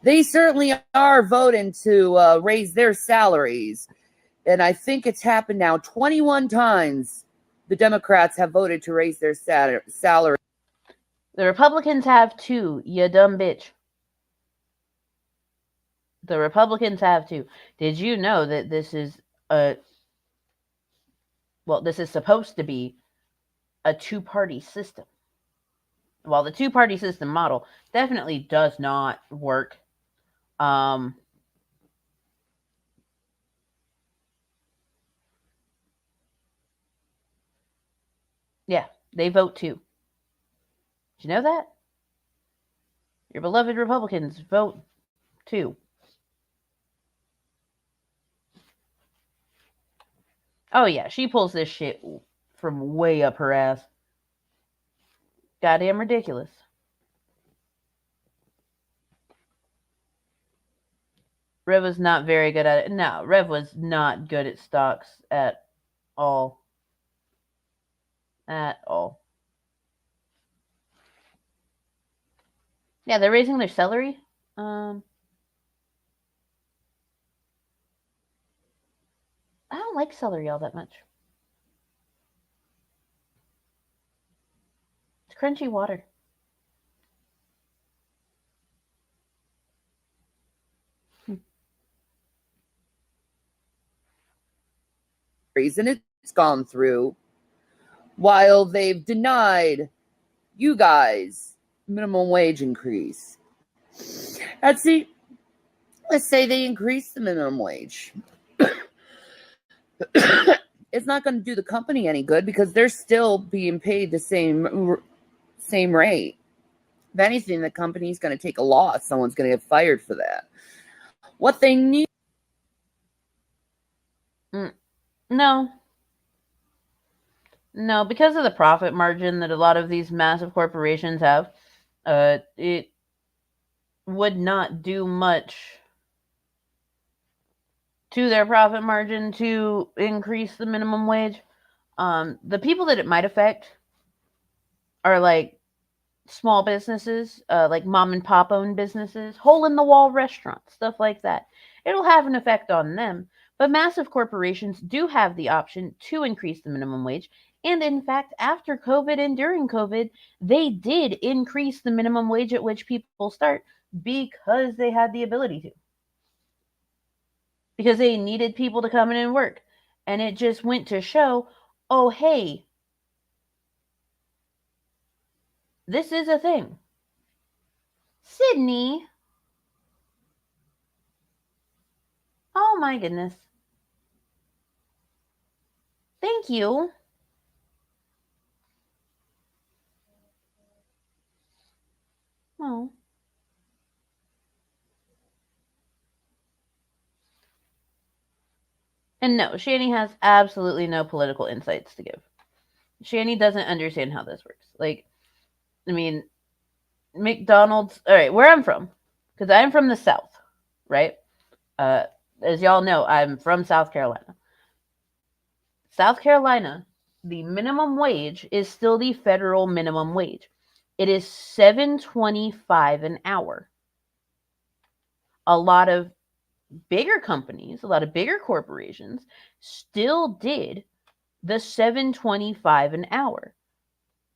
they certainly are voting to raise their salaries. And I think it's happened now 21 times the Democrats have voted to raise their salary. The Republicans have too, you dumb bitch. The Republicans have too. Did you know that this is this is supposed to be a two-party system? Well, the two-party system model definitely does not work. Yeah, they vote too. Did you know that? Your beloved Republicans vote too. Oh yeah, she pulls this shit from way up her ass. Goddamn ridiculous. Rev was not very good at it. No, Rev was not good at stocks at all. At all. Yeah, they're raising their celery. I don't like celery all that much. It's crunchy water. And it's gone through while they've denied you guys minimum wage increase. Let's say they increase the minimum wage. It's not going to do the company any good because they're still being paid the same rate. If anything, the company's going to take a loss. Someone's going to get fired for that. What they need. No, because of the profit margin that a lot of these massive corporations have, it would not do much to their profit margin to increase the minimum wage. The people that it might affect are like small businesses, like mom and pop owned businesses, hole in the wall restaurants, stuff like that. It'll have an effect on them, but massive corporations do have the option to increase the minimum wage And in fact, after COVID and during COVID, they did increase the minimum wage at which people start because they had the ability to. Because they needed people to come in and work. And it just went to show, oh, hey, this is a thing. Sydney. Oh my goodness. Thank you. Oh. And no, Shani has absolutely no political insights to give. Shani doesn't understand how this works. Like, I mean, McDonald's. All right, where I'm from, because I'm from the South, right? As y'all know, I'm from South Carolina. South Carolina, the minimum wage is still the federal minimum wage. It is $7.25 an hour. A lot of bigger companies, a lot of bigger corporations still did the $7.25 an hour.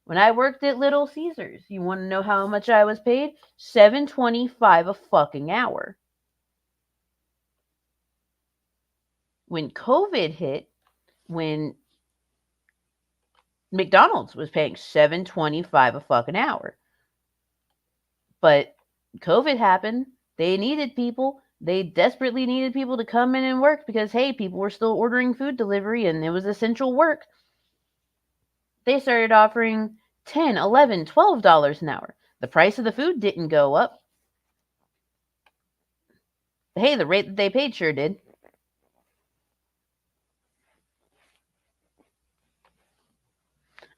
When I worked at Little Caesars, you want to know how much I was paid? $7.25 a fucking hour. When COVID hit, when McDonald's was paying $7.25 a fucking hour. But COVID happened. They needed people. They desperately needed people to come in and work because, hey, people were still ordering food delivery and it was essential work. They started offering $10, $11, $12 an hour. The price of the food didn't go up. Hey, the rate that they paid sure did.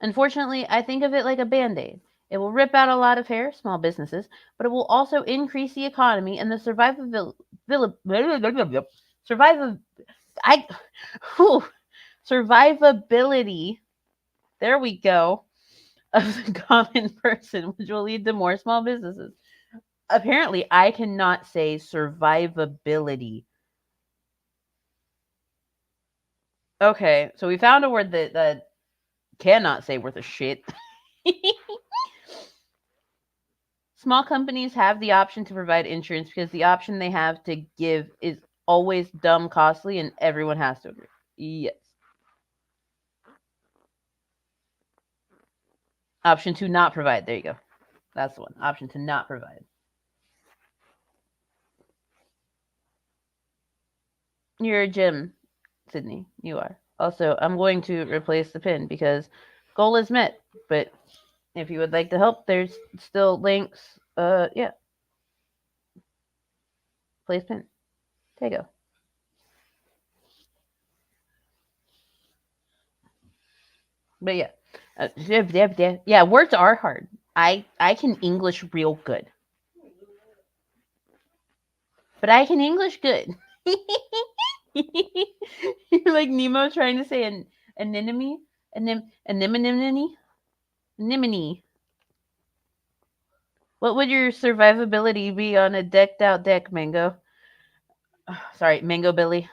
Unfortunately, I think of it like a Band-Aid. It will rip out a lot of hair, small businesses, but it will also increase the economy and the survivability, there we go, of the common person, which will lead to more small businesses. Apparently, I cannot say survivability. Okay, so we found a word that cannot say worth a shit. Small companies have the option to provide insurance because the option they have to give is always dumb costly and everyone has to agree. Yes. Option to not provide. There you go. That's the one. Option to not provide. You're a gym, Sydney. You are. Also, I'm going to replace the pin because goal is met. But if you would like to help, there's still links. Yeah. Place pin. There you go. But yeah. Yeah, words are hard. I can English real good. But I can English good. You're like Nemo trying to say an anemone. Anemone. What would your survivability be on a decked out deck, Mango? Sorry, Mango Billy.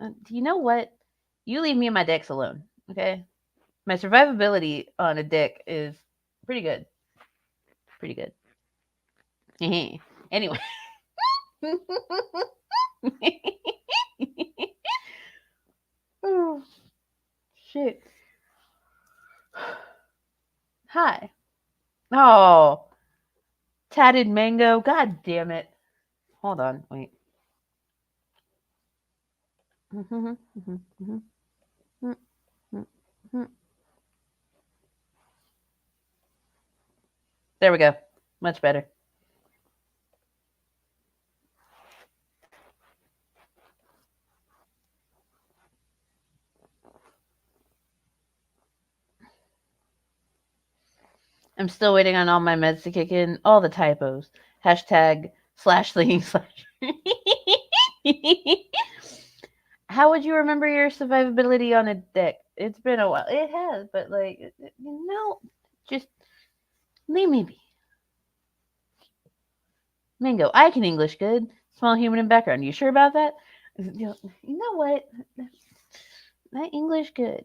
Do you know what? You leave me and my decks alone, okay? My survivability on a deck is pretty good. Pretty good. Anyway. Oh, shit. Hi. Oh, tatted mango. God damn it. Hold on. Wait. There we go. Much better. I'm still waiting on all my meds to kick in. All the typos. Hashtag // How would you remember your survivability on a deck? It's been a while. It has, but like, just leave me be. Mango, I can English good. Small human in background. You sure about that? You know what? That English good.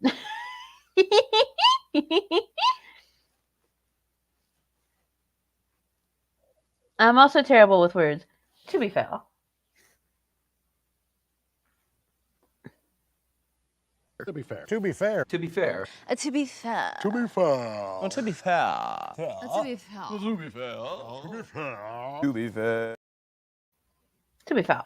I'm also terrible with words. To be fair. To be fair. To be fair. To be fair. To be fair. To be fair. To be fair. To be fair. To be fair. To be fair. To be fair. To be fair.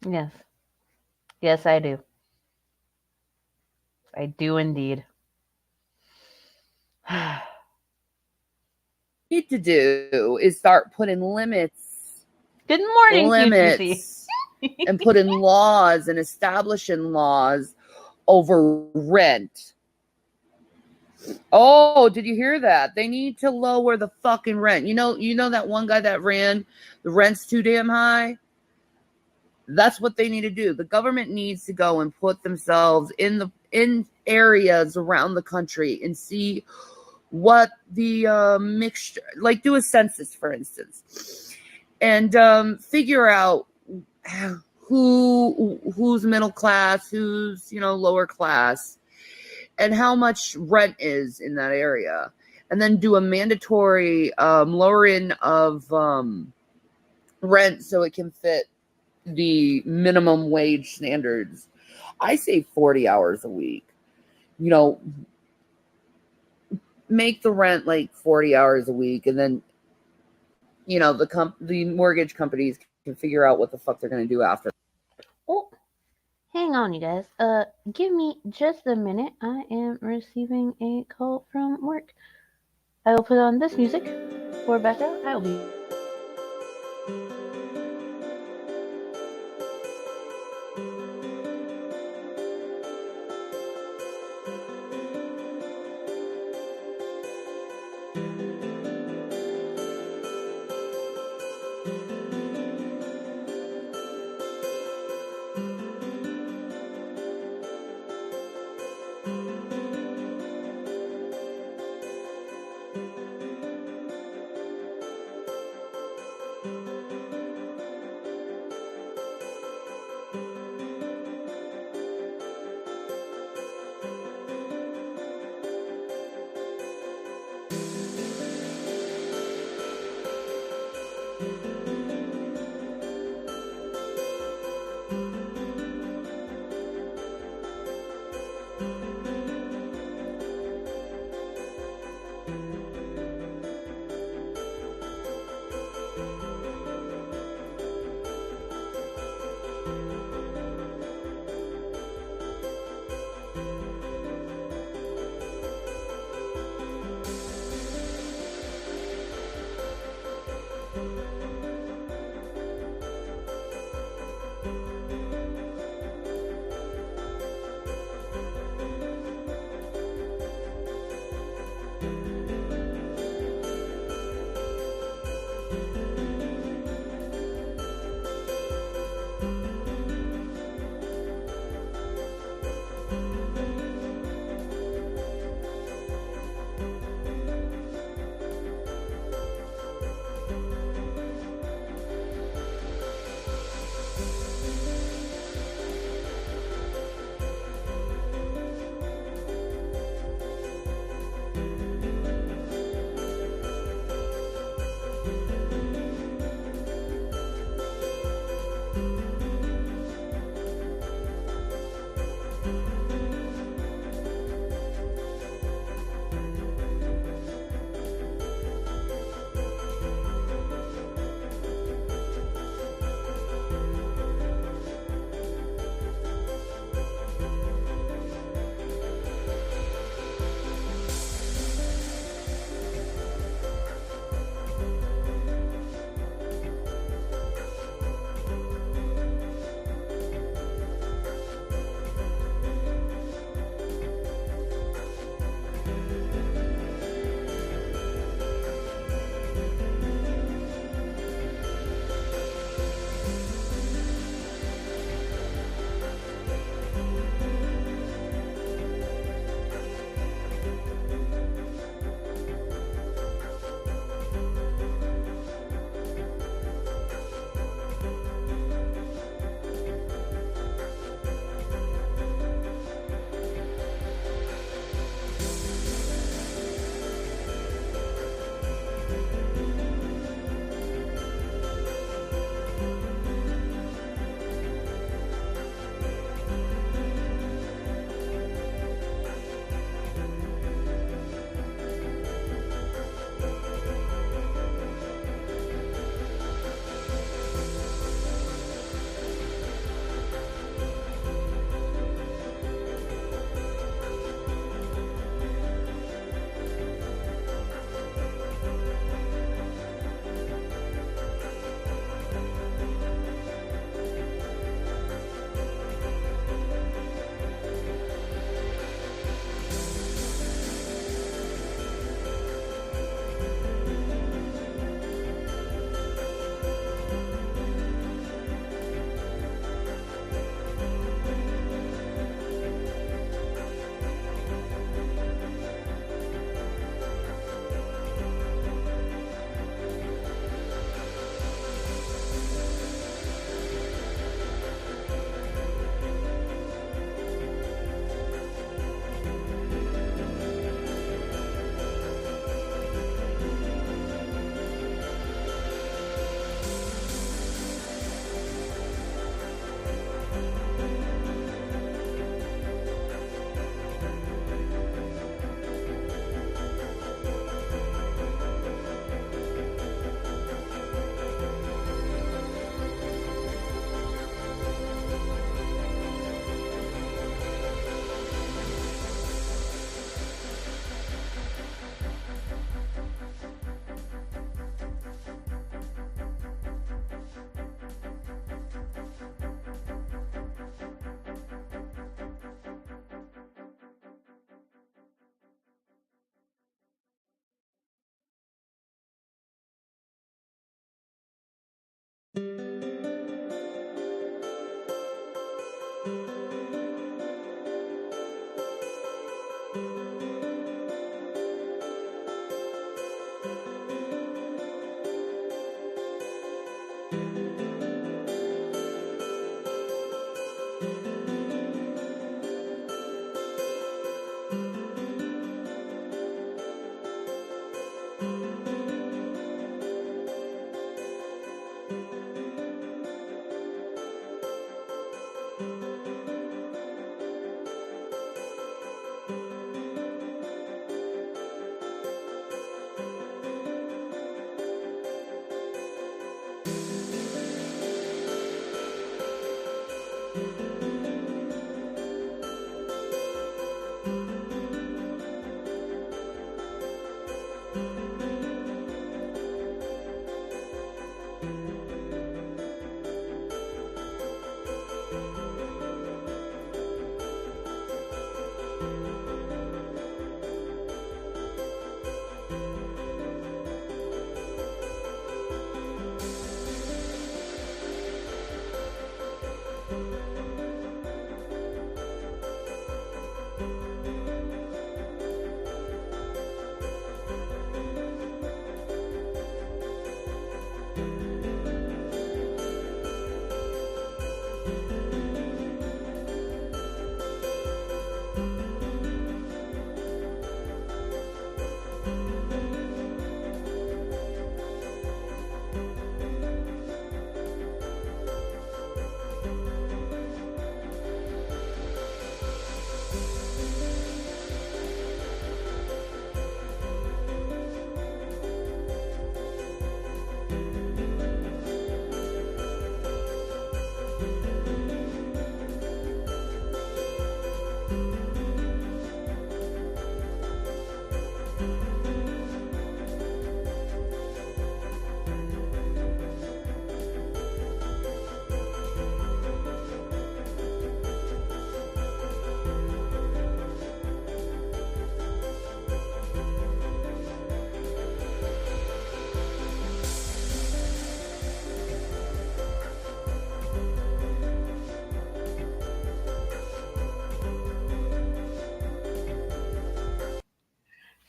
Yes. Yes, I do. I do indeed. Need to do is start putting limits Good morning, QTC. and putting laws and establishing laws over rent. Oh, did you hear that? They need to lower the fucking rent. You know that one guy that ran the rent's too damn high? That's what they need to do. The government needs to go and put themselves in areas around the country and see what the mixture, like do a census, for instance, and figure out who's middle class, who's lower class, and how much rent is in that area, and then do a mandatory lowering of rent so it can fit the minimum wage standards. I say 40 hours a week. Make the rent like 40 hours a week, and then the mortgage companies can figure out what the fuck they're going to do after. Oh, hang on, you guys. Give me just a minute. I am receiving a call from work. I will put on this music for background. I will be.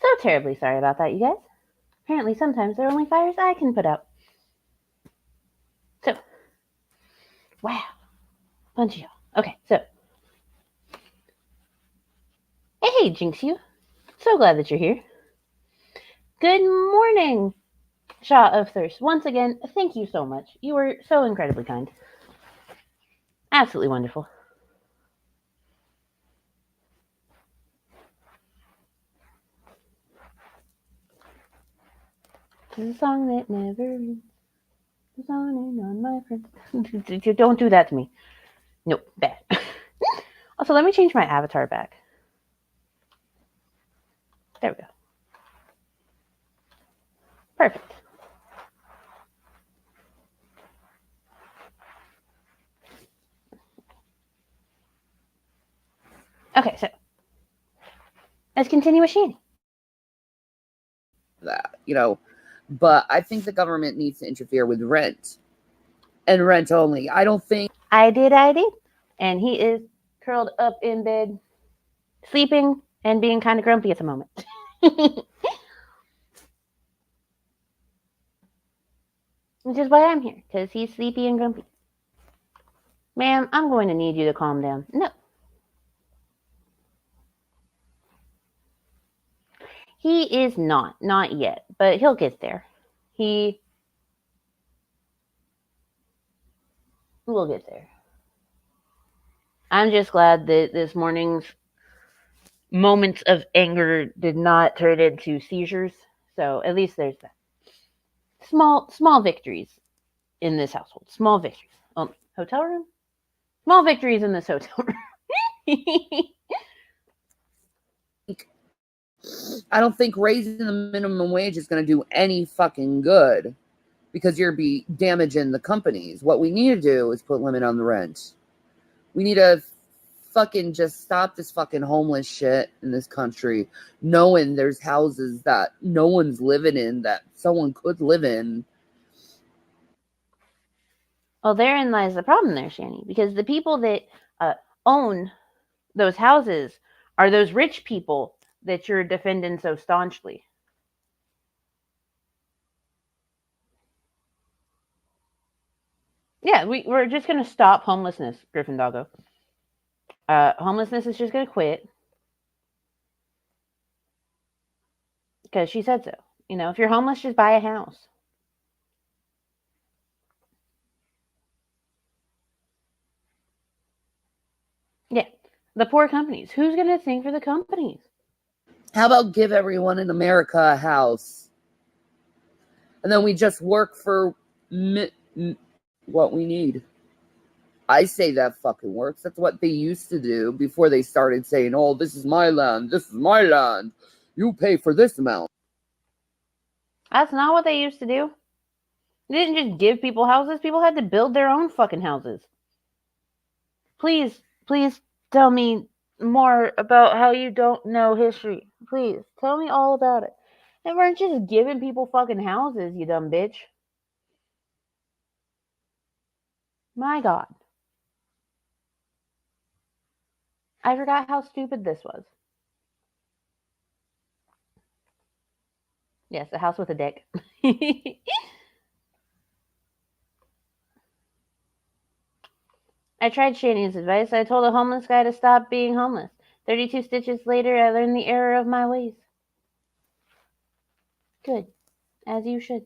So terribly sorry about that, you guys. Apparently sometimes there are only fires I can put out. So, wow. Bunch of y'all. Okay, so. Hey, Jinx you. So glad that you're here. Good morning, Shaw of Thirst. Once again, thank you so much. You were so incredibly kind. Absolutely wonderful. The song that never ends. The song on my friends. Don't do that to me. Nope, bad. Also, let me change my avatar back. There we go. Perfect. Okay, so let's continue with Shanny. That, but I think the government needs to interfere with rent and rent only. I don't think. I did. And he is curled up in bed, sleeping and being kind of grumpy at the moment. Which is why I'm here, because he's sleepy and grumpy. Ma'am, I'm going to need you to calm down. No. He is not yet, but he'll get there. He will get there. I'm just glad that this morning's moments of anger did not turn into seizures. So at least there's that. Small victories in this household. Small victories. Hotel room? Small victories in this hotel room. I don't think raising the minimum wage is going to do any fucking good because you're be damaging the companies. What we need to do is put limit on the rent. We need to fucking just stop this fucking homeless shit in this country, knowing there's houses that no one's living in that someone could live in. Well, therein lies the problem there, Shani, because the people that own those houses are those rich people that you're defending so staunchly. Yeah, we're just going to stop homelessness, Griffin Doggo. Homelessness is just going to quit because she said so. You know, if you're homeless, just buy a house. Yeah, the poor companies. Who's going to think for the companies? How about give everyone in America a house? And then we just work for what we need. I say that fucking works. That's what they used to do before they started saying, oh, this is my land. This is my land. You pay for this amount. That's not what they used to do. They didn't just give people houses. People had to build their own fucking houses. Please tell me more about how you don't know history. Please, tell me all about it. They weren't just giving people fucking houses, you dumb bitch. My God. I forgot how stupid this was. Yes, a house with a dick. I tried Shani's advice. I told a homeless guy to stop being homeless. 32 stitches later, I learned the error of my ways. Good. As you should.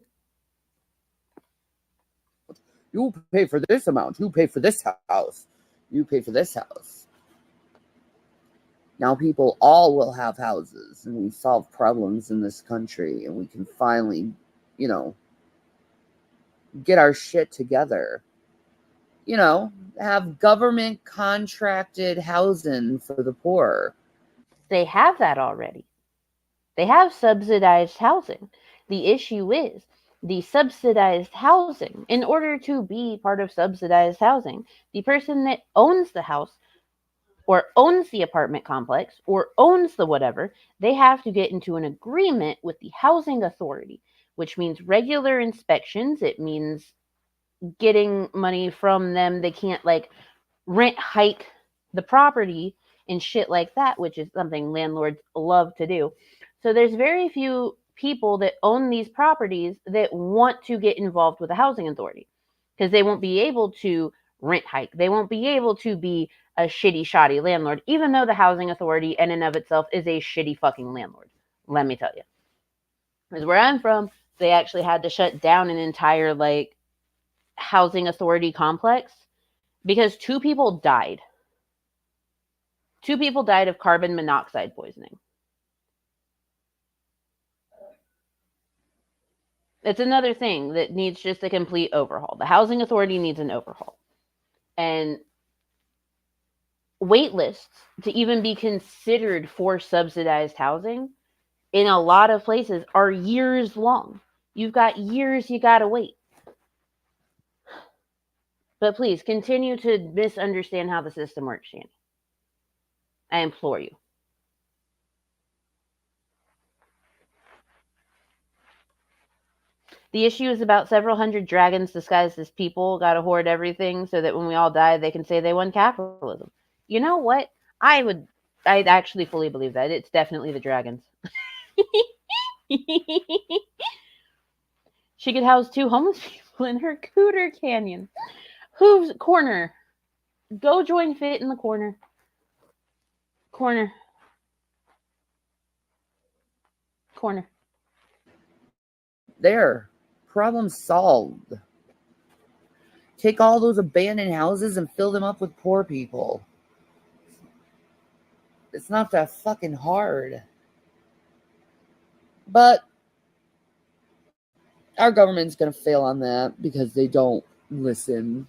You pay for this amount. You pay for this house. You pay for this house. Now people all will have houses, and we solve problems in this country, and we can finally, get our shit together. Have government contracted housing for the poor. They have that already. They have subsidized housing. The issue is the subsidized housing. In order to be part of subsidized housing, the person that owns the house or owns the apartment complex or owns the whatever, they have to get into an agreement with the housing authority, which means regular inspections. It means getting money from them. They can't rent hike the property and shit like that, which is something landlords love to do. So there's very few people that own these properties that want to get involved with the housing authority because they won't be able to rent hike. They won't be able to be a shitty, shoddy landlord, even though the housing authority in and of itself is a shitty fucking landlord. Let me tell you. Because where I'm from, they actually had to shut down an entire housing authority complex because 2 people died. 2 people died of carbon monoxide poisoning. It's another thing that needs just a complete overhaul. The housing authority needs an overhaul. And wait lists to even be considered for subsidized housing in a lot of places are years long. You've got years you got to wait. But please continue to misunderstand how the system works, Shannon. I implore you. The issue is about several hundred dragons disguised as people got to hoard everything so that when we all die, they can say they won capitalism. You know what? I'd actually fully believe that. It's definitely the dragons. She could house 2 homeless people in her cooter canyon. Hooves corner. Go join Fit in the corner. Corner. There. Problem solved. Take all those abandoned houses and fill them up with poor people. It's not that fucking hard. But our government's going to fail on that because they don't listen.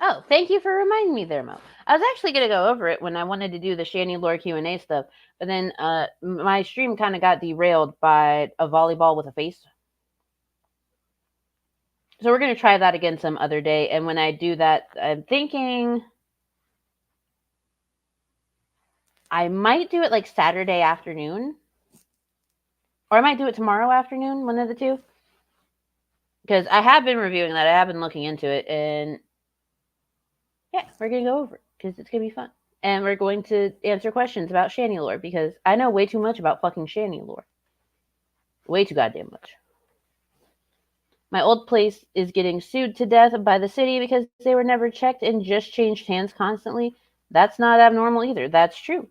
Oh, thank you for reminding me there, Mo. I was actually going to go over it when I wanted to do the Shani Lore Q&A stuff, but then my stream kind of got derailed by a volleyball with a face. So we're going to try that again some other day, and when I do that, I'm thinking I might do it Saturday afternoon, or I might do it tomorrow afternoon, one of the two. because I have been reviewing that. I have been looking into it, and yeah, we're gonna go over it because it's gonna be fun, and we're going to answer questions about Shani lore because I know way too much about fucking Shani lore, way too goddamn much. My old place is getting sued to death by the city because they were never checked and just changed hands constantly. That's not abnormal either. That's true.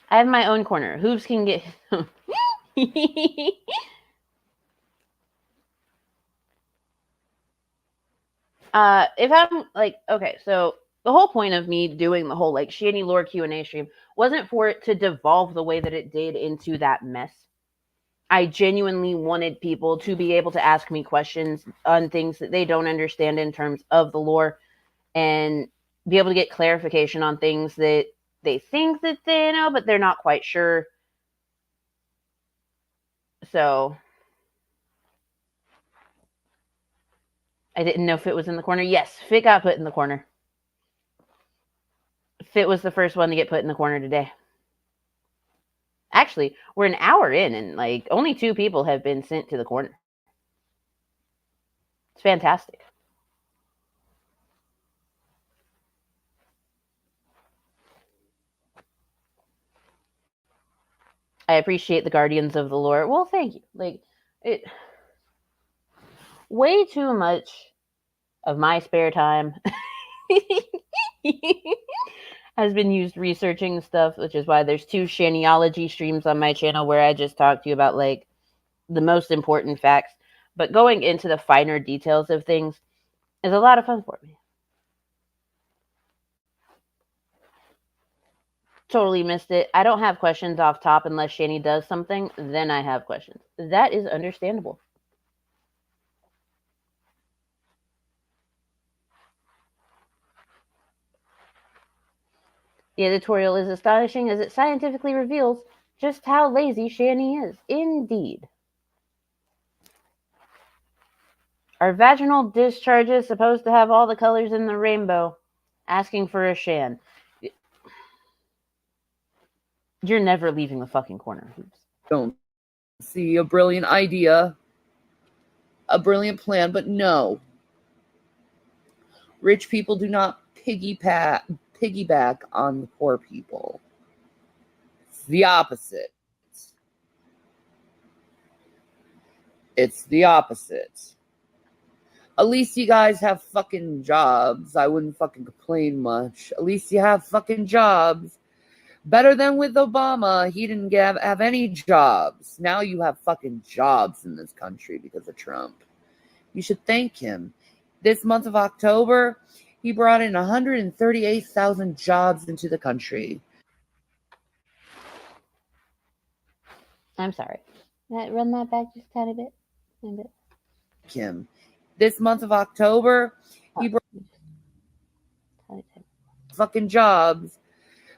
I have my own corner. Hooves can get. If I'm like, okay, so the whole point of me doing the whole like Shani lore Q&A stream wasn't for it to devolve the way that it did into that mess. I genuinely wanted people to be able to ask me questions on things that they don't understand in terms of the lore and be able to get clarification on things that they think that they know, but they're not quite sure. So I didn't know Fit was in the corner. Yes, Fit got put in the corner. Fit was the first one to get put in the corner today. Actually, we're an hour in and like only 2 people have been sent to the corner. It's fantastic. I appreciate the guardians of the lore. Well, thank you. Like it way too much of my spare time has been used researching stuff, which is why there's 2 Shaniology streams on my channel where I just talk to you about like the most important facts. But going into the finer details of things is a lot of fun for me. Totally missed it. I don't have questions off top unless Shani does something. Then I have questions. That is understandable. The editorial is astonishing as it scientifically reveals just how lazy Shani is. Indeed. Are vaginal discharges supposed to have all the colors in the rainbow? Asking for a Shan. You're never leaving the fucking corner. Don't see a brilliant idea, a brilliant plan, but no. Rich people do not piggyback on the poor people. It's the opposite. It's the opposite. At least you guys have fucking jobs. I wouldn't fucking complain much. At least you have fucking jobs. Better than with Obama. He didn't have any jobs. Now you have fucking jobs in this country because of Trump. You should thank him. This month of October, he brought in 138,000 jobs into the country. I'm sorry. Run that back just a tiny bit. Him. This month of October, he brought fucking jobs.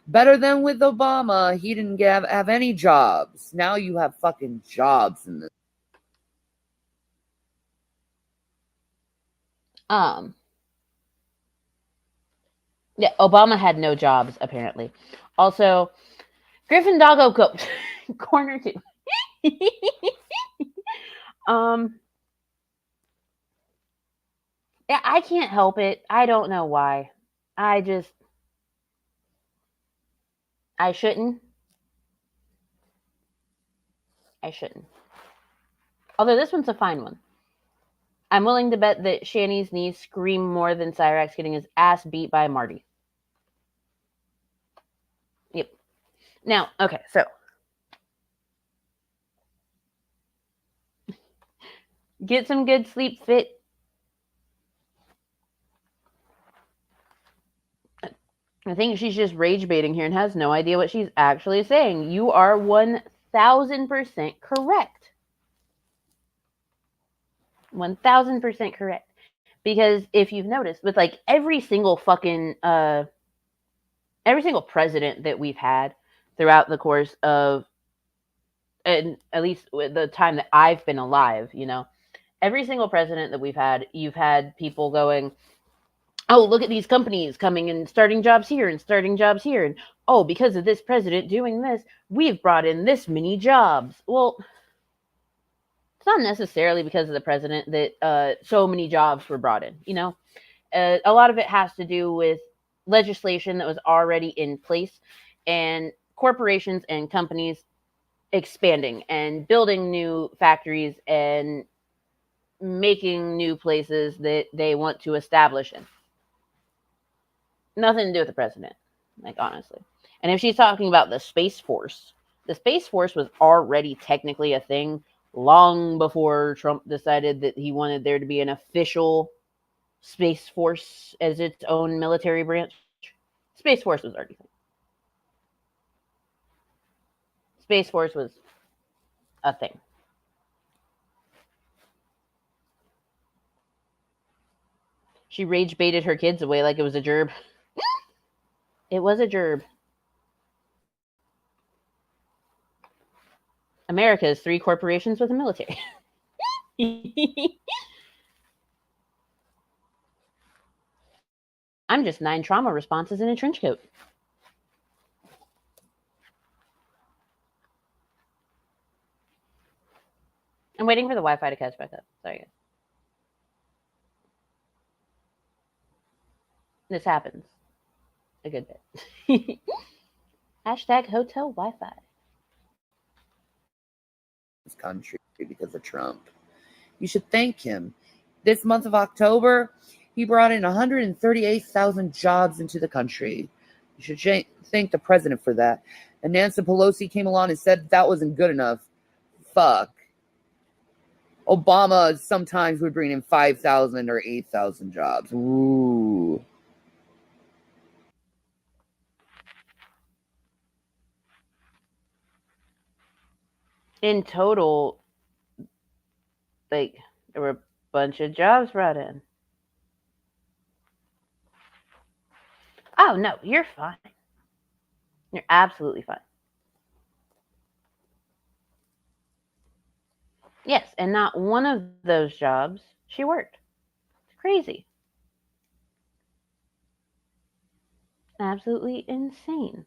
Better than with Obama. He didn't have any jobs. Now you have fucking jobs in this. Yeah, Obama had no jobs, apparently. Also, Griffin Doggo cooked. Corner 2. Yeah, I can't help it. I don't know why. I shouldn't. Although this one's a fine one. I'm willing to bet that Shani's knees scream more than Cyrax getting his ass beat by Marty. Yep. Now, okay, so. Get some good sleep, Fit. I think she's just rage baiting here and has no idea what she's actually saying. You are 1,000% correct. 1,000% correct. Because if you've noticed, with like every single fucking every single president that we've had throughout the course of, and at least the time that I've been alive, you know, every single president that we've had, you've had people going, oh, look at these companies coming and starting jobs here and starting jobs here. And oh, because of this president doing this, we've brought in this many jobs. Well, it's not necessarily because of the president that so many jobs were brought in. A lot of it has to do with legislation that was already in place and corporations and companies expanding and building new factories and making new places that they want to establish in. Nothing to do with the president, like, honestly. And if she's talking about the Space Force was already technically a thing long before Trump decided that he wanted there to be an official Space Force as its own military branch. Space Force was already a thing. Space Force was a thing. She rage baited her kids away like it was a gerb. It was a gerb. America is 3 corporations with a military. I'm just 9 trauma responses in a trench coat. I'm waiting for the Wi-Fi to catch back up. Sorry, guys. This happens a good bit. Hashtag hotel Wi-Fi. This country because of Trump. You should thank him. This month of October, he brought in 138,000 jobs into the country. You should thank the president for that. And Nancy Pelosi came along and said that wasn't good enough. Fuck. Obama sometimes would bring in 5,000 or 8,000 jobs. Ooh. In total, like, there were a bunch of jobs brought in. Oh, no, you're fine. You're absolutely fine. Yes, and not one of those jobs she worked. It's crazy. Absolutely insane.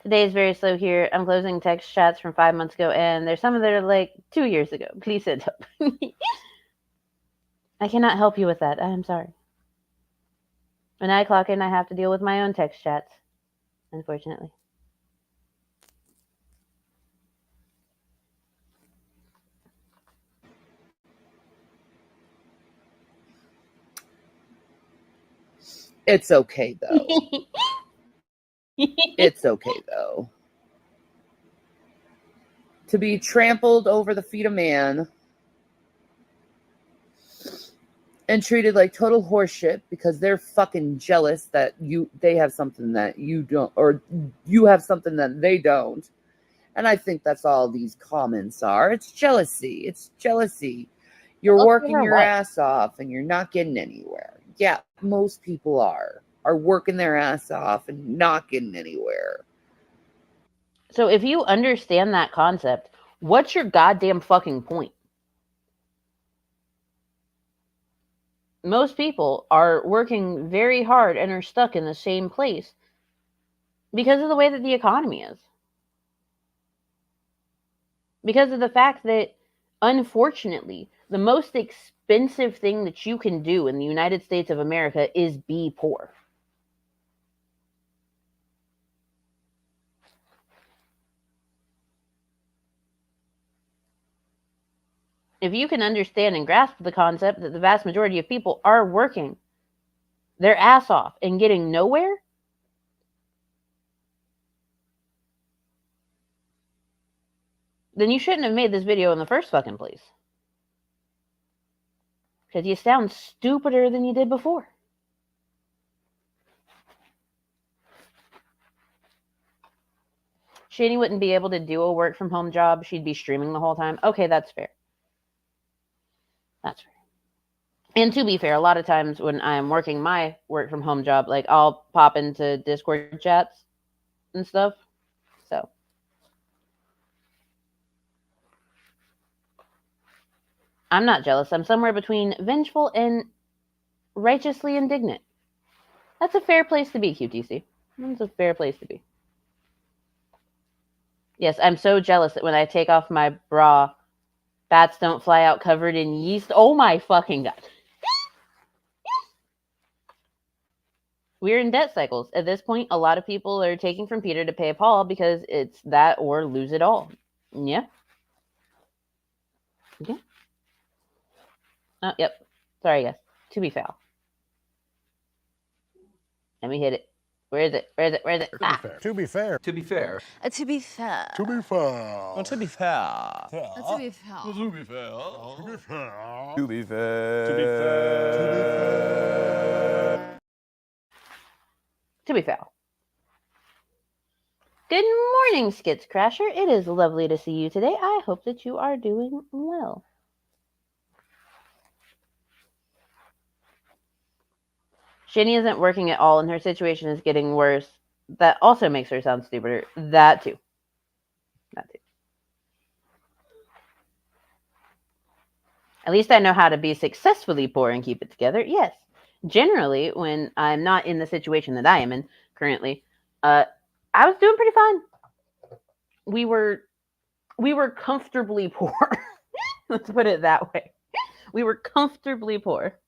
Today is very slow here. I'm closing text chats from 5 months ago, and there's some that are like 2 years ago. Please send help. I cannot help you with that. I am sorry. When I clock in, I have to deal with my own text chats, unfortunately. It's okay, though. It's okay, though. To be trampled over the feet of man and treated like total horseshit because they're fucking jealous that they have something that you don't, or you have something that they don't. And I think that's all these comments are. It's jealousy. It's jealousy. You're working your ass off and you're not getting anywhere. Yeah, most people are working their ass off and not getting anywhere. So if you understand that concept, what's your goddamn fucking point? Most people are working very hard and are stuck in the same place because of the way that the economy is. Because of the fact that, unfortunately, the most expensive thing that you can do in the United States of America is be poor. If you can understand and grasp the concept that the vast majority of people are working their ass off and getting nowhere, then you shouldn't have made this video in the first fucking place. Because you sound stupider than you did before. Shani wouldn't be able to do a work from home job. She'd be streaming the whole time. Okay, that's fair. That's fair. And to be fair, a lot of times when I'm working my work from home job, like, I'll pop into Discord chats and stuff. So. I'm not jealous. I'm somewhere between vengeful and righteously indignant. That's a fair place to be, QTC. That's a fair place to be. Yes, I'm so jealous that when I take off my bra, bats don't fly out covered in yeast. Oh my fucking god. We're in debt cycles. At this point, a lot of people are taking from Peter to pay Paul because it's that or lose it all. Yeah. Okay. Oh, yep. Sorry, guys. To be foul. Let me hit it. Where is it? Where is it? Where is it? To be fair. To be fair. To be fair. To be fair. To be fair. To be fair. To be fair. To be fair. To be fair. To be fair. To be fair. To be foul. Good morning, Skits Crasher. It is lovely to see you today. I hope that you are doing well. Shinny isn't working at all, and her situation is getting worse. That also makes her sound stupider. That too. That too. At least I know how to be successfully poor and keep it together. Yes. Generally, when I'm not in the situation that I am in currently, I was doing pretty fine. We were comfortably poor. Let's put it that way. We were comfortably poor.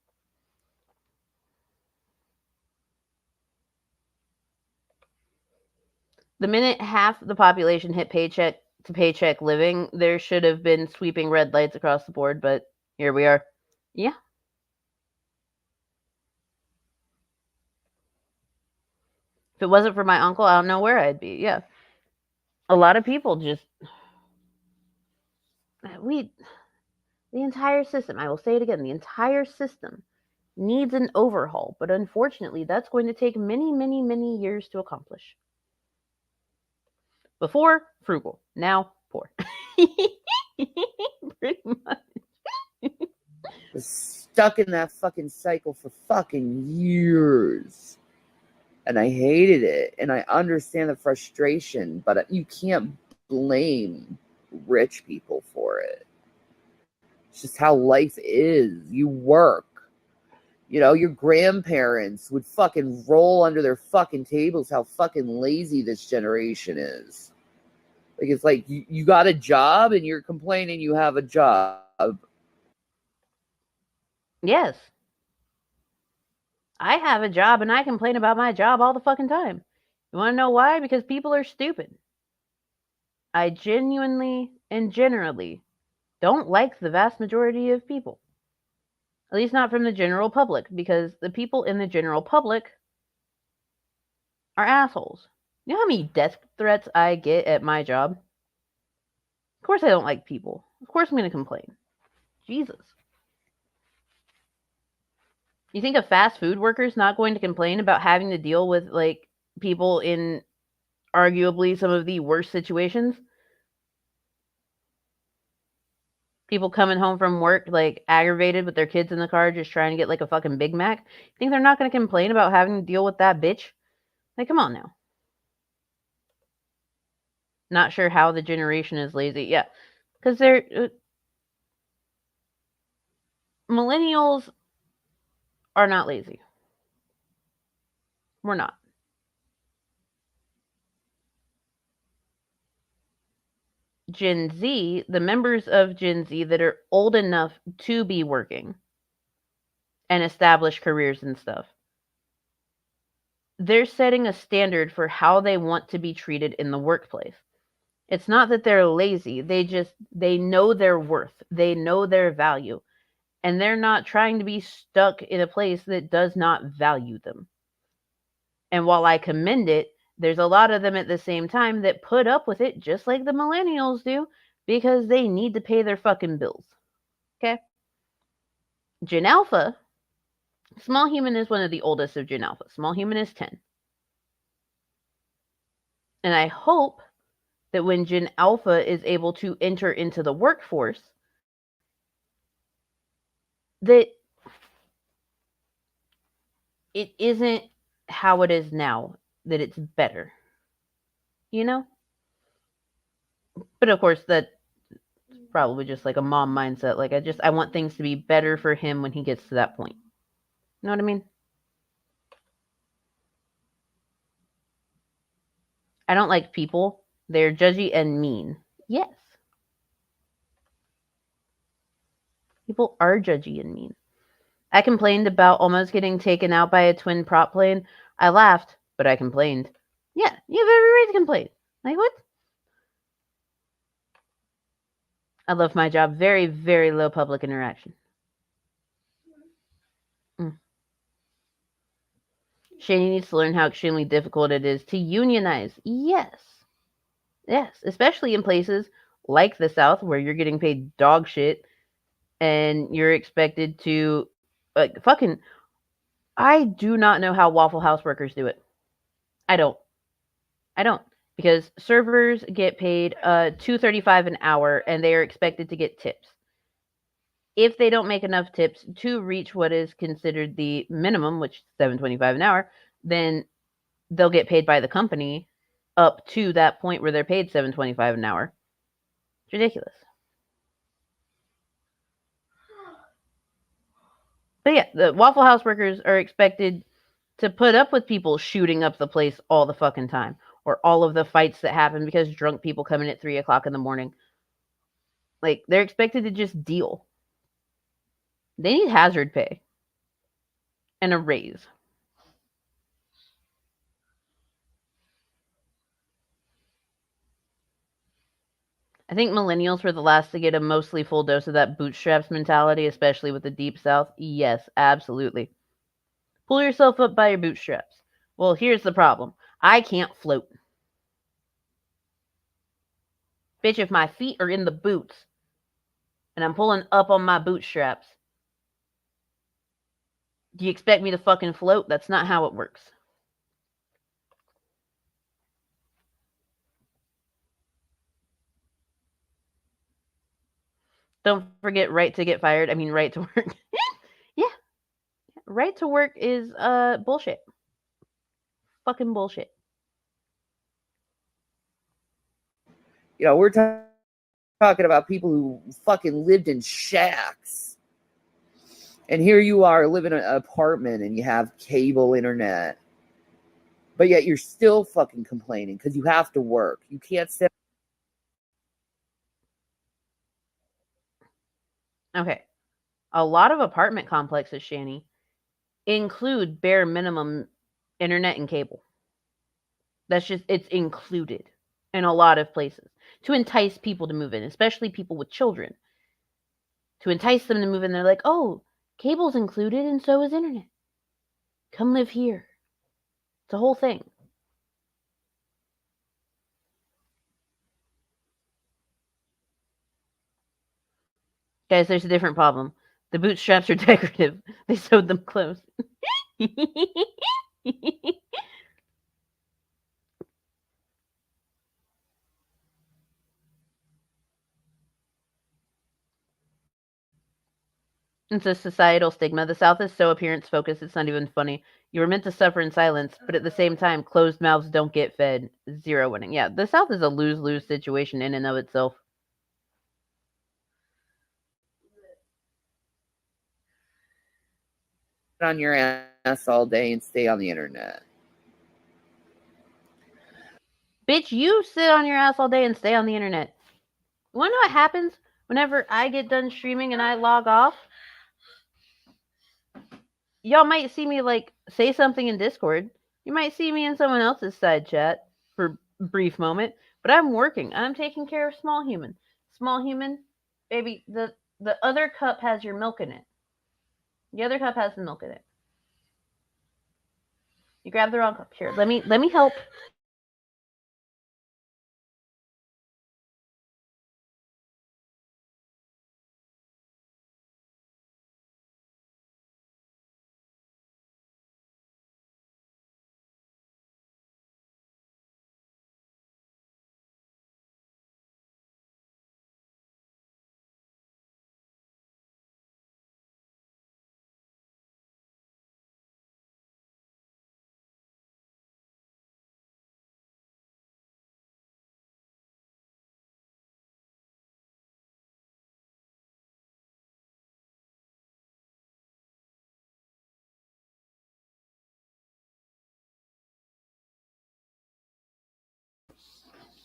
The minute half the population hit paycheck to paycheck living, there should have been sweeping red lights across the board, but here we are. Yeah. If it wasn't for my uncle, I don't know where I'd be. Yeah. A lot of people just the entire system, I will say it again, the entire system needs an overhaul, but unfortunately that's going to take many, many, many years to accomplish. Before, frugal. Now, poor. Pretty much. Was stuck in that fucking cycle for fucking years. And I hated it. And I understand the frustration, but you can't blame rich people for it. It's just how life is. You work. You know, your grandparents would fucking roll under their fucking tables how fucking lazy this generation is. Like, it's like you got a job and you're complaining you have a job. Yes. I have a job and I complain about my job all the fucking time. You want to know why? Because people are stupid. I genuinely and generally don't like the vast majority of people. At least not from the general public, because the people in the general public are assholes. You know how many death threats I get at my job? Of course I don't like people. Of course I'm going to complain. Jesus. You think a fast food worker is not going to complain about having to deal with, like, people in arguably some of the worst situations? People coming home from work, like, aggravated with their kids in the car just trying to get, like, a fucking Big Mac. You think they're not going to complain about having to deal with that bitch? Like, come on now. Not sure how the generation is lazy. Yeah. Because they're... millennials are not lazy. We're not. Gen Z, the members of Gen Z that are old enough to be working and establish careers and stuff, they're setting a standard for how they want to be treated in the workplace. It's not that they're lazy. They know their worth. They know their value. And they're not trying to be stuck in a place that does not value them. And while I commend it, there's a lot of them at the same time that put up with it just like the millennials do because they need to pay their fucking bills. Okay? Gen Alpha, Small Human is one of the oldest of Gen Alpha. Small Human is 10. And I hope that when Gen Alpha is able to enter into the workforce, that it isn't how it is now, that it's better. You know? But of course, that probably just like a mom mindset. Like I want things to be better for him when he gets to that point. You know what I mean? I don't like people. They're judgy and mean. Yes. People are judgy and mean. I complained about almost getting taken out by a twin prop plane. I laughed, but I complained. Yeah, you have every right to complain. Like, what? I love my job. Very, very low public interaction. Shani needs to learn how extremely difficult it is to unionize. Yes. Yes. Especially in places like the South where you're getting paid dog shit and you're expected to, like, fucking. I do not know how Waffle House workers do it. I don't. Because servers get paid $2.35 an hour and they are expected to get tips. If they don't make enough tips to reach what is considered the minimum, which is $7.25 an hour, then they'll get paid by the company up to that point where they're paid $7.25 an hour. It's ridiculous. But yeah, the Waffle House workers are expected to put up with people shooting up the place all the fucking time, or all of the fights that happen because drunk people come in at 3 o'clock in the morning. Like, they're expected to just deal. They need hazard pay and a raise. I think millennials were the last to get a mostly full dose of that bootstraps mentality, especially with the Deep South. Yes, absolutely. Pull yourself up by your bootstraps. Well, here's the problem. I can't float. Bitch, if my feet are in the boots and I'm pulling up on my bootstraps, do you expect me to fucking float? That's not how it works. Don't forget right to get fired. I mean, right to work. Yeah. Right to work is bullshit. Fucking bullshit. You know, we're talking about people who fucking lived in shacks. And here you are living in an apartment and you have cable internet. But yet you're still fucking complaining because you have to work. You can't sit. Okay. A lot of apartment complexes, Shani, include bare minimum internet and cable. It's included in a lot of places to entice people to move in, especially people with children. To entice them to move in, they're like, oh, cable's included and so is internet. Come live here. It's a whole thing. Guys, there's a different problem. The bootstraps are decorative. They sewed them closed. It's a societal stigma. The South is so appearance focused, it's not even funny. You were meant to suffer in silence, but at the same time, closed mouths don't get fed. Zero winning. Yeah, the South is a lose-lose situation in and of itself. On your ass all day and stay on the internet. Bitch, you sit on your ass all day and stay on the internet. You wanna know what happens whenever I get done streaming and I log off? Y'all might see me like say something in Discord. You might see me in someone else's side chat for a brief moment, but I'm working. I'm taking care of small human. Small human, baby, the other cup has your milk in it. The other cup has the milk in it. You grabbed the wrong cup. Here, let me help.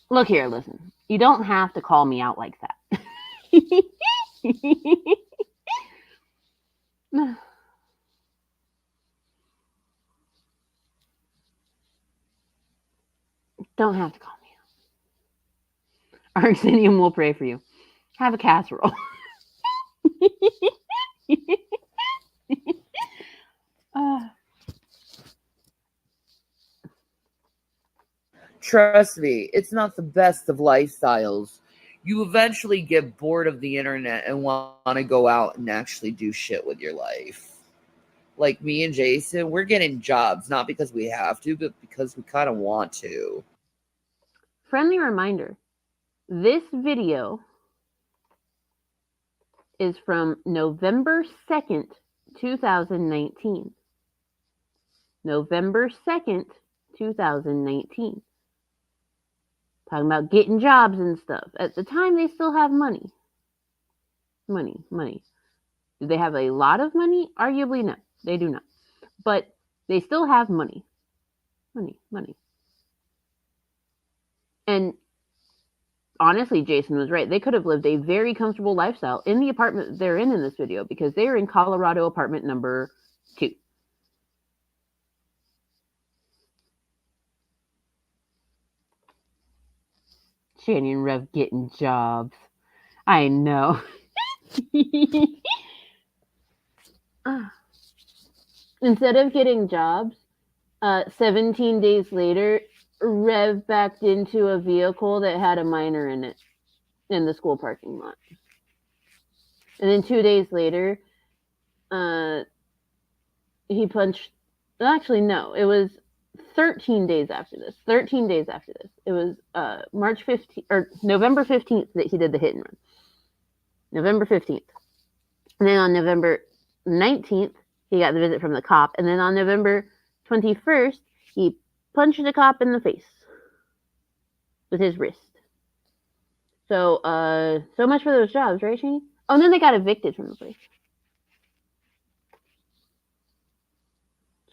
Look here, listen. You don't have to call me out like that. Don't have to call me out. Arxenium will pray for you. Have a casserole. Trust me, it's not the best of lifestyles. You eventually get bored of the internet and want to go out and actually do shit with your life. Like me and Jason, we're getting jobs not because we have to, but because we kind of want to. Friendly reminder, this video is from November 2nd, 2019. November 2nd, 2019. Talking about getting jobs and stuff. At the time, they still have money. Money. Do they have a lot of money? Arguably, no. They do not. But they still have money. Money. And honestly, Jason was right. They could have lived a very comfortable lifestyle in the apartment they're in this video because they are in Colorado apartment number 2. Shani and Rev getting jobs. I know. Instead of getting jobs, 17 days later, Rev backed into a vehicle that had a minor in it in the school parking lot. And then 2 days later, he punched. Actually, no, it was 13 days after this. It was March 15th or November 15th that he did the hit and run. November 15th. And then on November 19th, he got the visit from the cop. And then on November 21st, he punched the cop in the face with his wrist. So, so much for those jobs, right, Shani? Oh, and then they got evicted from the place.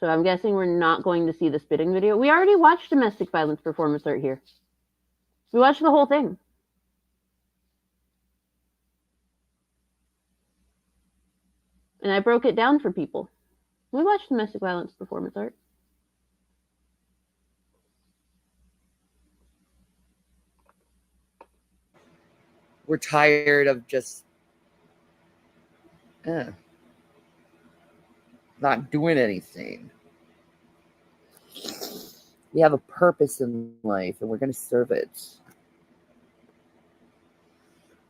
So I'm guessing we're not going to see the spitting video. We already watched domestic violence performance art here. We watched the whole thing. And I broke it down for people. We watched domestic violence performance art. We're tired of just not doing anything. We have a purpose in life and we're going to serve it.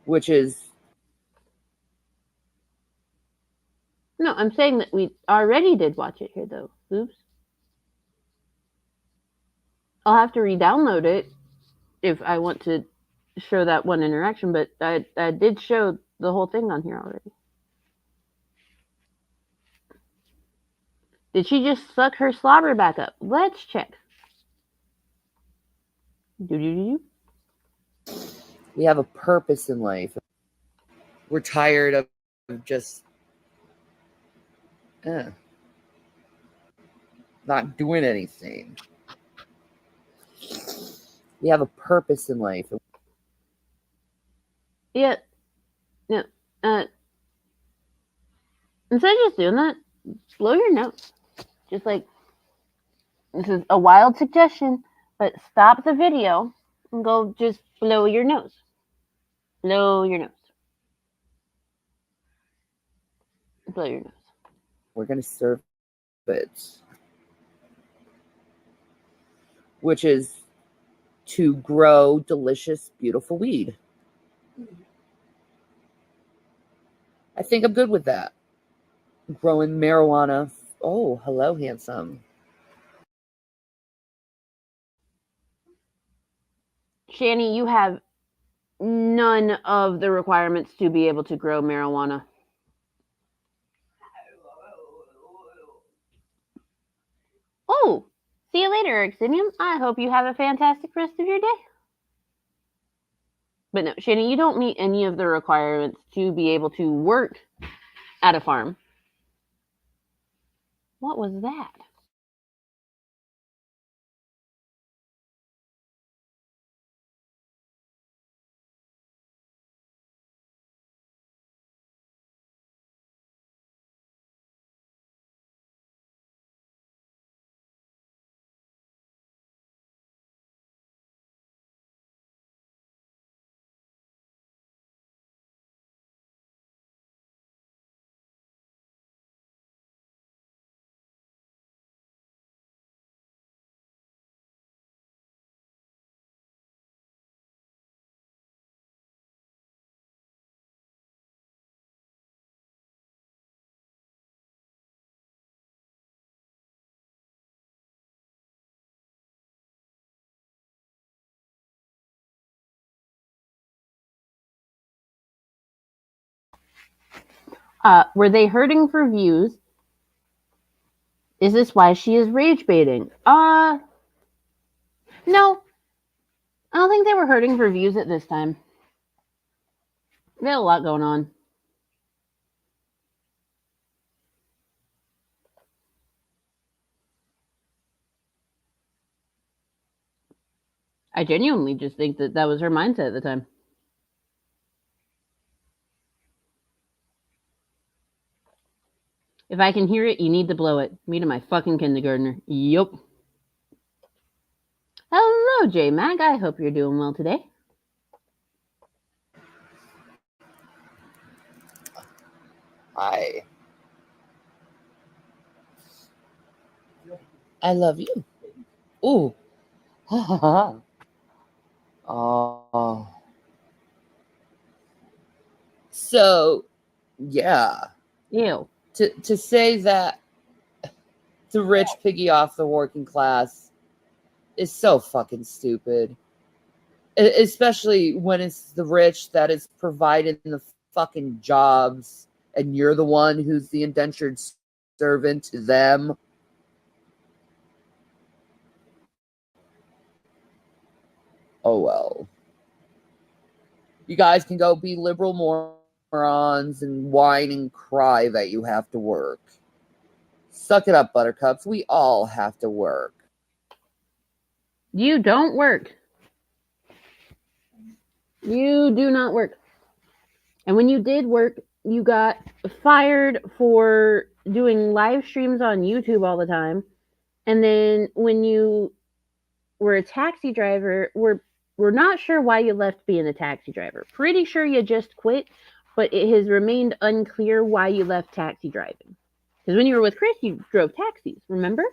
Which is... No, I'm saying that we already did watch it here, though. Oops. I'll have to re-download it if I want to show that one interaction, but I did show the whole thing on here already. Did she just suck her slobber back up? Let's check. Do. We have a purpose in life. We're tired of just not doing anything. We have a purpose in life. Yeah. No. Instead of just doing that, blow your nose. Just like, this is a wild suggestion, but stop the video and go just blow your nose. Blow your nose. Blow your nose. We're going to serve it. Which is to grow delicious, beautiful weed. I think I'm good with that. Growing marijuana. Oh, hello, handsome. Shani, you have none of the requirements to be able to grow marijuana. Oh, see you later, Exinium. I hope you have a fantastic rest of your day. But no, Shani, you don't meet any of the requirements to be able to work at a farm. What was that? Were they hurting for views? Is this why she is rage baiting? No. I don't think they were hurting for views at this time. They had a lot going on. I genuinely just think that was her mindset at the time. If I can hear it, you need to blow it. Me to my fucking kindergartner. Yup. Hello, J Mac. I hope you're doing well today. Hi. I love you. Ooh. Oh. So, yeah. Ew. To say that the rich piggy off the working class is so fucking stupid. Especially when it's the rich that is providing the fucking jobs and you're the one who's the indentured servant to them. Oh well. You guys can go be liberal morons and whine and cry that you have to work. Suck it up, buttercups. We all have to work. You don't work. You do not work. And when you did work, you got fired for doing live streams on YouTube all the time. And then when you were a taxi driver, we're not sure why you left being a taxi driver. Pretty sure you just quit, but it has remained unclear why you left taxi driving. Because when you were with Chris, you drove taxis, remember?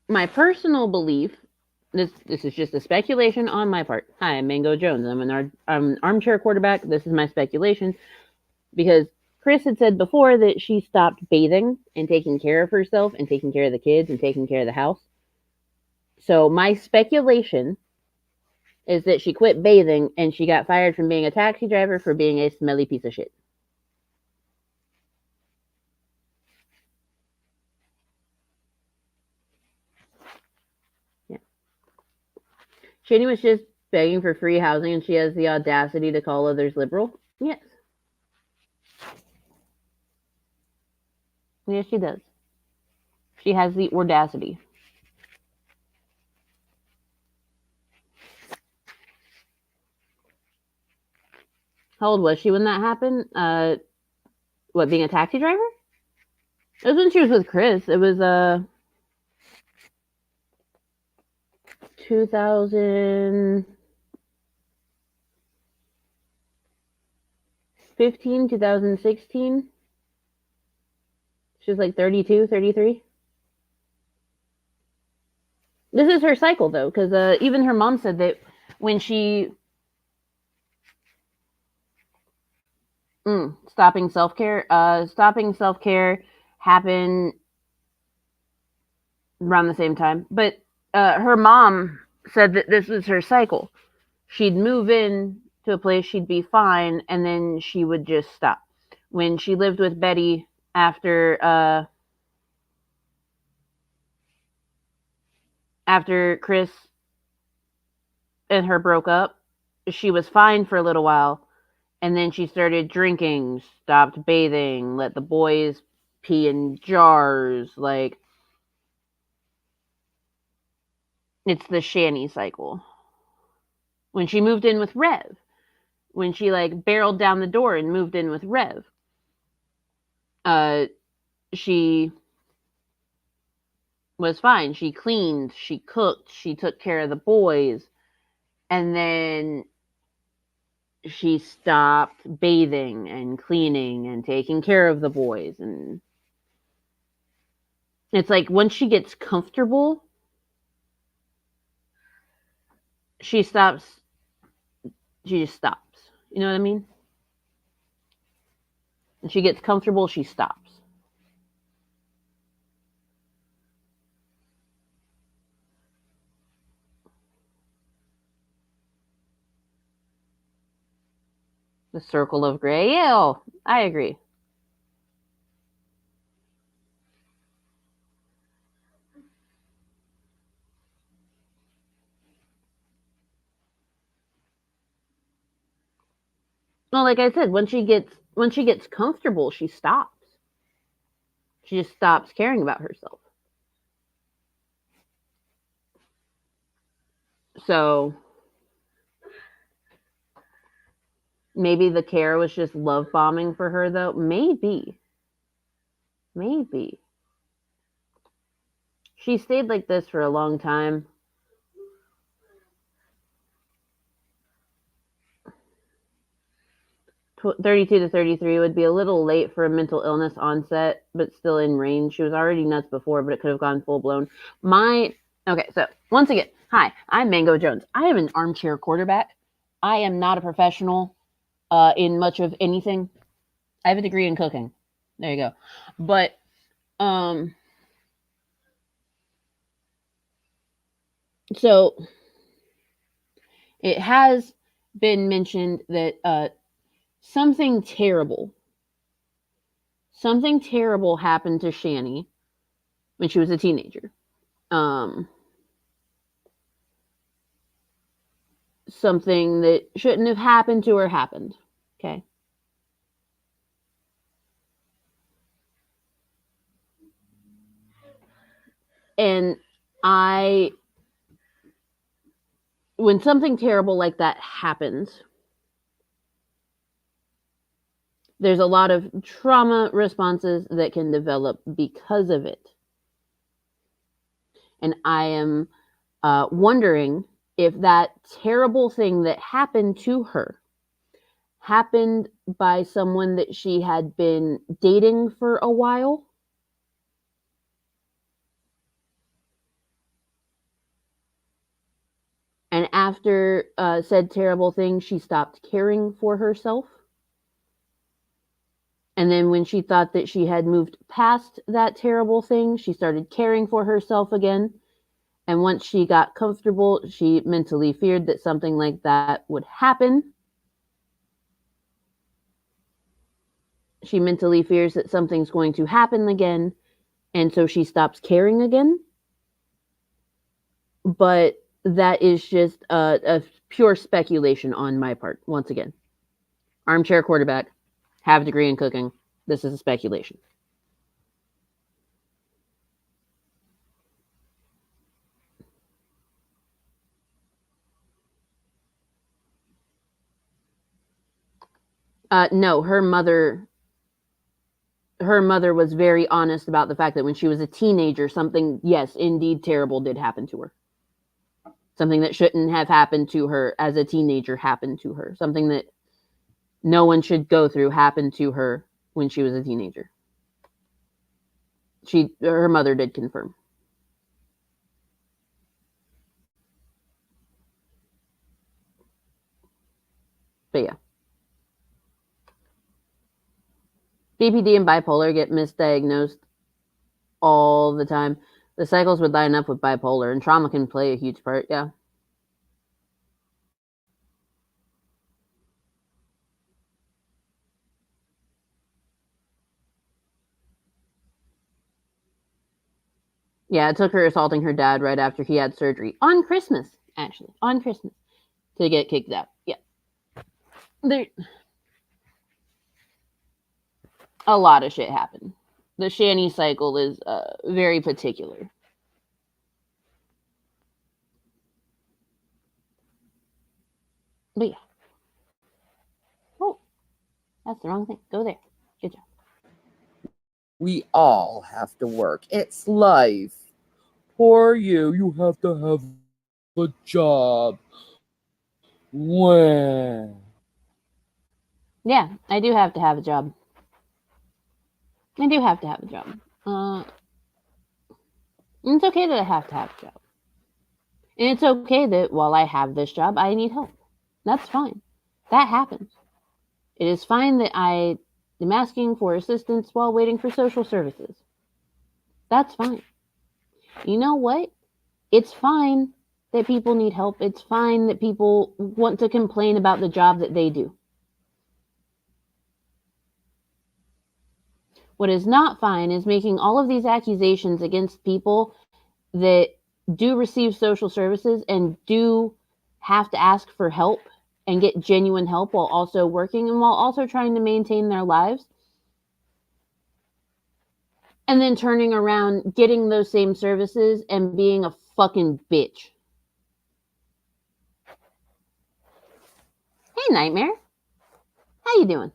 My personal belief, this is just a speculation on my part. Hi, I'm Mango Jones. I'm an armchair quarterback. This is my speculation. Because Chris had said before that she stopped bathing and taking care of herself and taking care of the kids and taking care of the house. So my speculation is that she quit bathing and she got fired from being a taxi driver for being a smelly piece of shit. Yeah. Shani was just begging for free housing and she has the audacity to call others liberal. Yes. Yes, she does. She has the audacity. How old was she when that happened? What, being a taxi driver? It was when she was with Chris. It was 2015, 2016. She was like 32, 33. This is her cycle, though, because even her mom said that when she... stopping self-care. Stopping self-care happened around the same time. But her mom said that this was her cycle. She'd move in to a place, she'd be fine, and then she would just stop. When she lived with Betty after Chris and her broke up, she was fine for a little while. And then she started drinking, stopped bathing, let the boys pee in jars. Like, it's the Shani cycle. When she moved in with Rev, when she like barreled down the door and moved in with Rev, she was fine. She cleaned, she cooked, she took care of the boys, and then she stopped bathing and cleaning and taking care of the boys. And it's like once she gets comfortable, she just stops. You know what I mean? When she gets comfortable, she stops. The circle of gray. Yeah, I agree. Well, like I said, when she gets comfortable, she stops. She just stops caring about herself. So maybe the care was just love bombing for her, though. Maybe. She stayed like this for a long time. 32 to 33 would be a little late for a mental illness onset, but still in range. She was already nuts before, but it could have gone full blown. Okay, so once again, hi, I'm Mango Jones. I am an armchair quarterback. I am not a professional in much of anything. I have a degree in cooking. There you go. But so it has been mentioned that something terrible happened to Shani when she was a teenager. Something that shouldn't have happened to her happened. Okay. And when something terrible like that happens, there's a lot of trauma responses that can develop because of it. And I am wondering if that terrible thing that happened to her happened by someone that she had been dating for a while. And after said terrible thing, she stopped caring for herself. And then when she thought that she had moved past that terrible thing, she started caring for herself again. And once she got comfortable, she mentally feared that something like that would happen. She mentally fears that something's going to happen again. And so she stops caring again. But that is just a pure speculation on my part. Once again, armchair quarterback, have a degree in cooking. This is a speculation. No, her mother was very honest about the fact that when she was a teenager, something, yes, indeed terrible did happen to her. Something that shouldn't have happened to her as a teenager happened to her. Something that no one should go through happened to her when she was a teenager. Her mother did confirm. But yeah. BPD and bipolar get misdiagnosed all the time. The cycles would line up with bipolar, and trauma can play a huge part, yeah. Yeah, it took her assaulting her dad right after he had surgery. On Christmas, actually. On Christmas. To get kicked out. Yeah. A lot of shit happened. The Shani cycle is very particular. But yeah. Oh, that's the wrong thing. Go there. Good job. We all have to work. It's life. Poor you. You have to have a job. When? Yeah, I do have to have a job. I do have to have a job. It's okay that I have to have a job. And it's okay that while I have this job, I need help. That's fine. That happens. It is fine that I am asking for assistance while waiting for social services. That's fine. You know what? It's fine that people need help. It's fine that people want to complain about the job that they do. What is not fine is making all of these accusations against people that do receive social services and do have to ask for help and get genuine help while also working and while also trying to maintain their lives. And then turning around, getting those same services and being a fucking bitch. Hey, Nightmare. How you doing?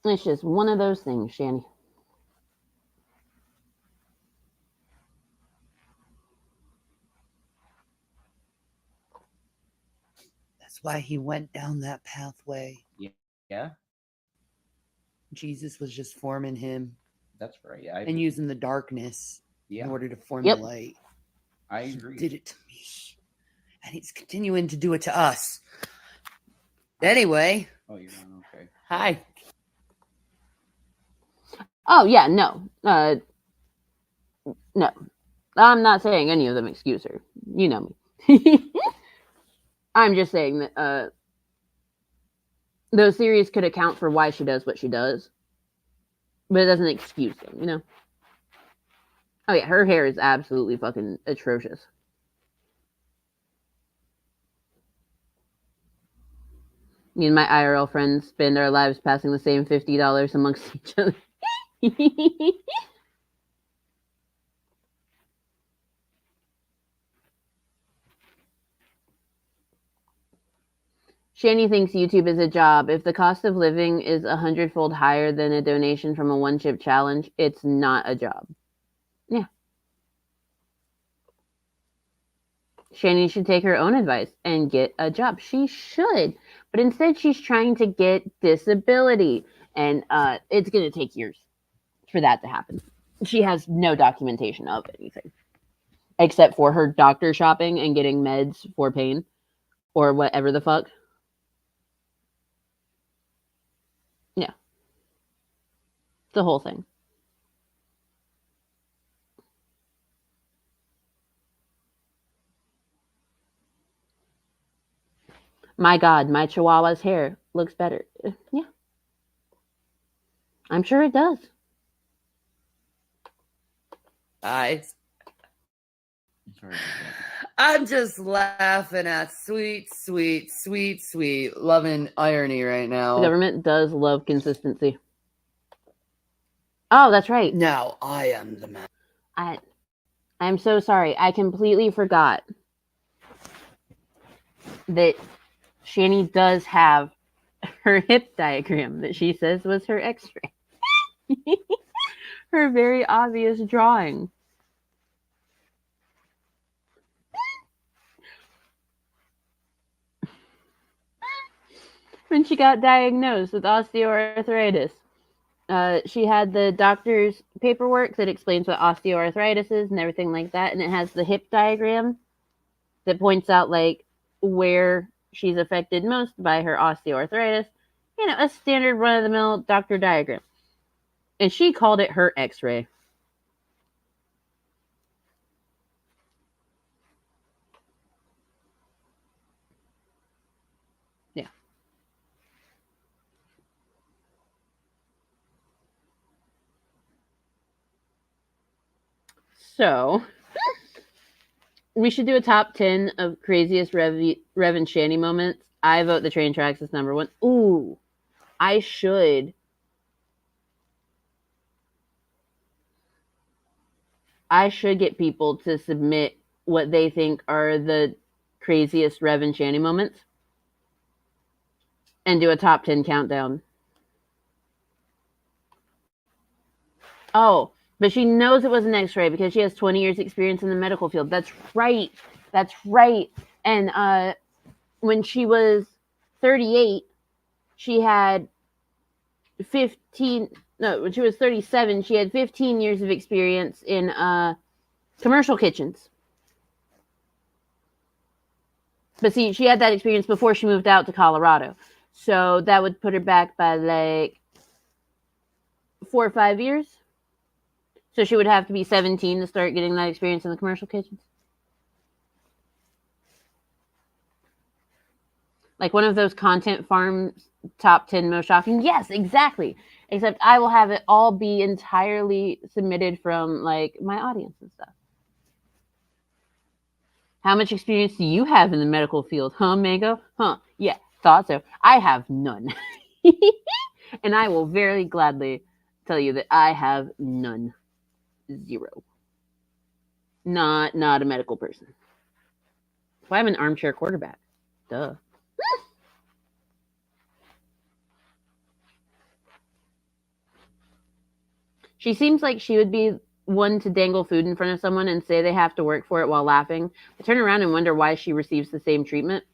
It's just one of those things, Shanny. That's why he went down that pathway. Yeah, Jesus was just forming him that's right. and using the darkness Yeah, in order to form Yep. the light. I He agree. did it to me. And he's continuing to do it to us. Anyway, Oh, you're not okay. hi. Oh, yeah, no. No. I'm not saying any of them excuse her. You know me. I'm just saying that those theories could account for why she does what she does. But it doesn't excuse them, you know? Oh, yeah, her hair is absolutely fucking atrocious. Me and my IRL friends spend our lives passing the same $50 amongst each other. Shani thinks YouTube is a job. If the cost of living is 100-fold higher than a donation from a one-chip challenge, it's not a job. Yeah. Shani should take her own advice and get a job. She should. But instead, she's trying to get disability. And it's going to take years for that to happen. She has no documentation of anything. Except for her doctor shopping and getting meds for pain. Or whatever the fuck. Yeah. The whole thing. My God, my Chihuahua's hair looks better. Yeah. I'm sure it does. Guys, Sorry about that. I'm just laughing at sweet, loving irony right The now. government does love consistency. Oh, that's right. Now I am the man. I'm so sorry. I completely forgot that Shani does have her hip diagram that she says was her x-ray. Her very obvious drawing. When she got diagnosed with osteoarthritis, she had the doctor's paperwork that explains what osteoarthritis is and everything like that, and it has the hip diagram that points out like where she's affected most by her osteoarthritis. You know, a standard run-of-the-mill doctor diagram. And she called it her x-ray. Yeah. So, we should do a top 10 of craziest Rev and Shani moments. I vote the train tracks is number one. Ooh, I should. I should get people to submit what they think are the craziest Rev and Shani moments and do a top 10 countdown. Oh, but she knows it was an x-ray because she has 20 years experience in the medical field. That's right. That's right. And when she was 38, she had 15... No, when she was 37, she had 15 years of experience in commercial kitchens. But see, she had that experience before she moved out to Colorado. So that would put her back by like 4 or 5 years. So she would have to be 17 to start getting that experience in the commercial kitchens. Like one of those content farms top 10 most shocking. Yes, exactly. Except I will have it all be entirely submitted from like my audience and stuff. How much experience do you have in the medical field? Huh, Mango? Huh, yeah, thought so. I have none. And I will very gladly tell you that I have none. Zero. Not a medical person. That's why I'm an armchair quarterback. Duh. She seems like she would be one to dangle food in front of someone and say they have to work for it while laughing, but turn around and wonder why she receives the same treatment.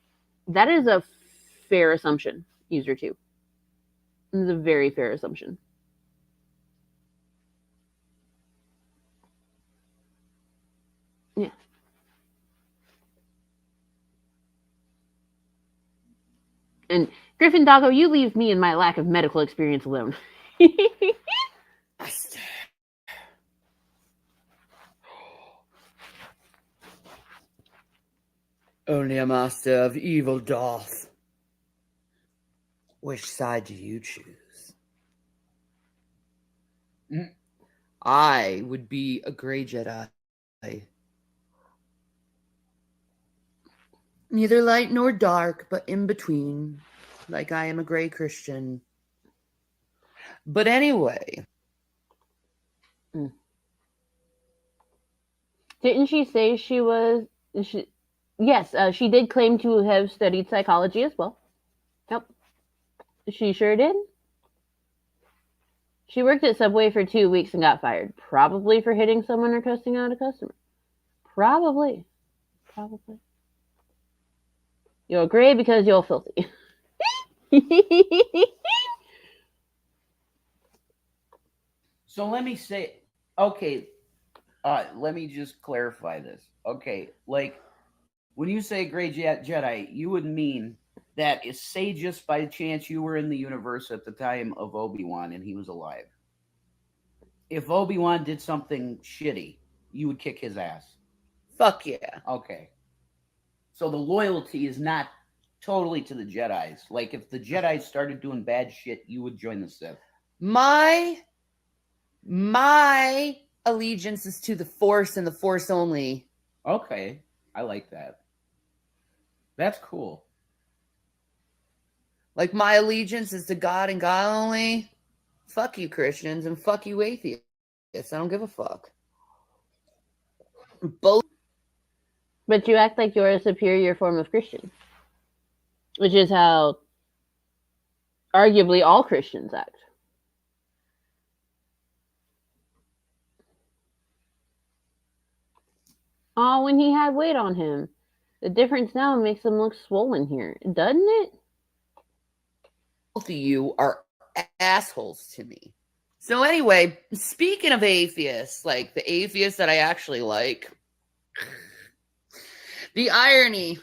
That is a fair assumption, user 2. It is a very fair assumption. Yeah. And Griffin Doggo, you leave me and my lack of medical experience alone. Only a master of evil doth. Which side do you choose? I would be a gray Jedi. Neither light nor dark, but in between, like I am a gray Christian. But anyway. Didn't she say she was... Yes, she did claim to have studied psychology as well. Yep. She sure did. She worked at Subway for 2 weeks and got fired. Probably for hitting someone or cussing out a customer. Probably. You're gray because you're filthy. So let me say, okay, let me just clarify this. Okay, like when you say gray Jedi, you would mean that is, say just by chance you were in the universe at the time of Obi-Wan and he was alive. If Obi-Wan did something shitty, you would kick his ass. Fuck yeah. Okay. So the loyalty is not totally to the Jedis. Like if the Jedi started doing bad shit, you would join the Sith. My allegiance is to the Force and the Force only. Okay. I like that. That's cool. Like my allegiance is to God and God only. Fuck you, Christians, and fuck you, atheists. I don't give a fuck. Both. But you act like you're a superior form of Christian, which is how arguably all Christians act. Oh, when he had weight on him. The difference now makes him look swollen here, doesn't it? Both of you are assholes to me. So anyway, speaking of atheists, like the atheists that I actually like, the irony,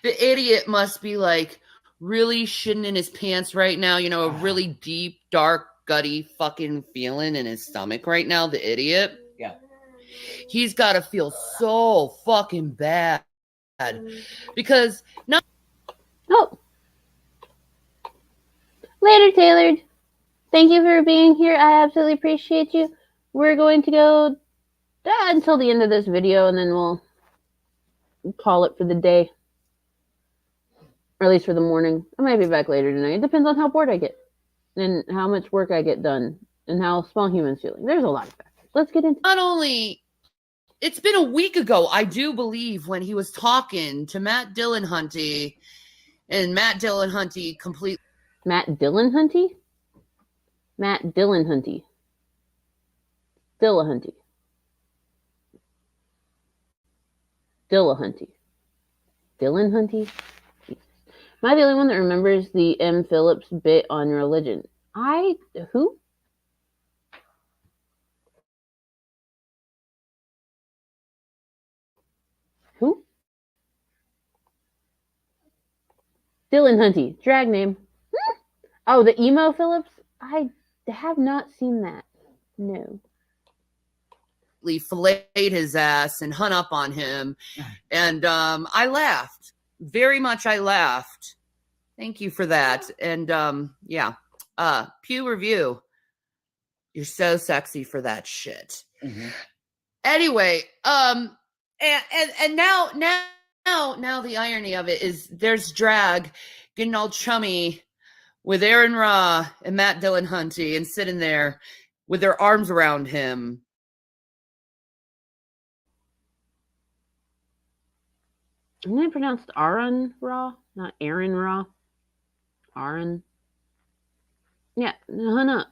the idiot must be like really shitting in his pants right now, you know, a really deep, dark, gutty fucking feeling in his stomach right now, the idiot. Yeah. He's got to feel so fucking bad because not. Oh. Later, Tailored. Thank you for being here. I absolutely appreciate you. We're going to go until the end of this video, and then we'll call it for the day. Or at least for the morning. I might be back later tonight. It depends on how bored I get. And how much work I get done. And how Small Human's feeling. There's a lot of factors. Let's get into it. Not only... It's been a week ago, I do believe, when he was talking to Matt Dillahunty, and Matt Dillahunty completely... Matt Dillahunty? Matt Dillahunty. Dillahunty. Dillahunty. Dillahunty? Am I the only one that remembers the M. Phillips bit on religion? Who? Who? Dillahunty. Drag name. Oh, the emo Phillips? I have not seen that. No. Filleted his ass and hung up on him. And I laughed. Very much I laughed. Thank you for that. And yeah. Pew review. You're so sexy for that shit. Mhm. Anyway, and now the irony of it is there's drag getting all chummy with Aaron Ra and Matt Dillon Hunty and sitting there with their arms around him. Isn't it pronounced Aaron Ra, not Aaron Ra? Aaron. Yeah, hun up.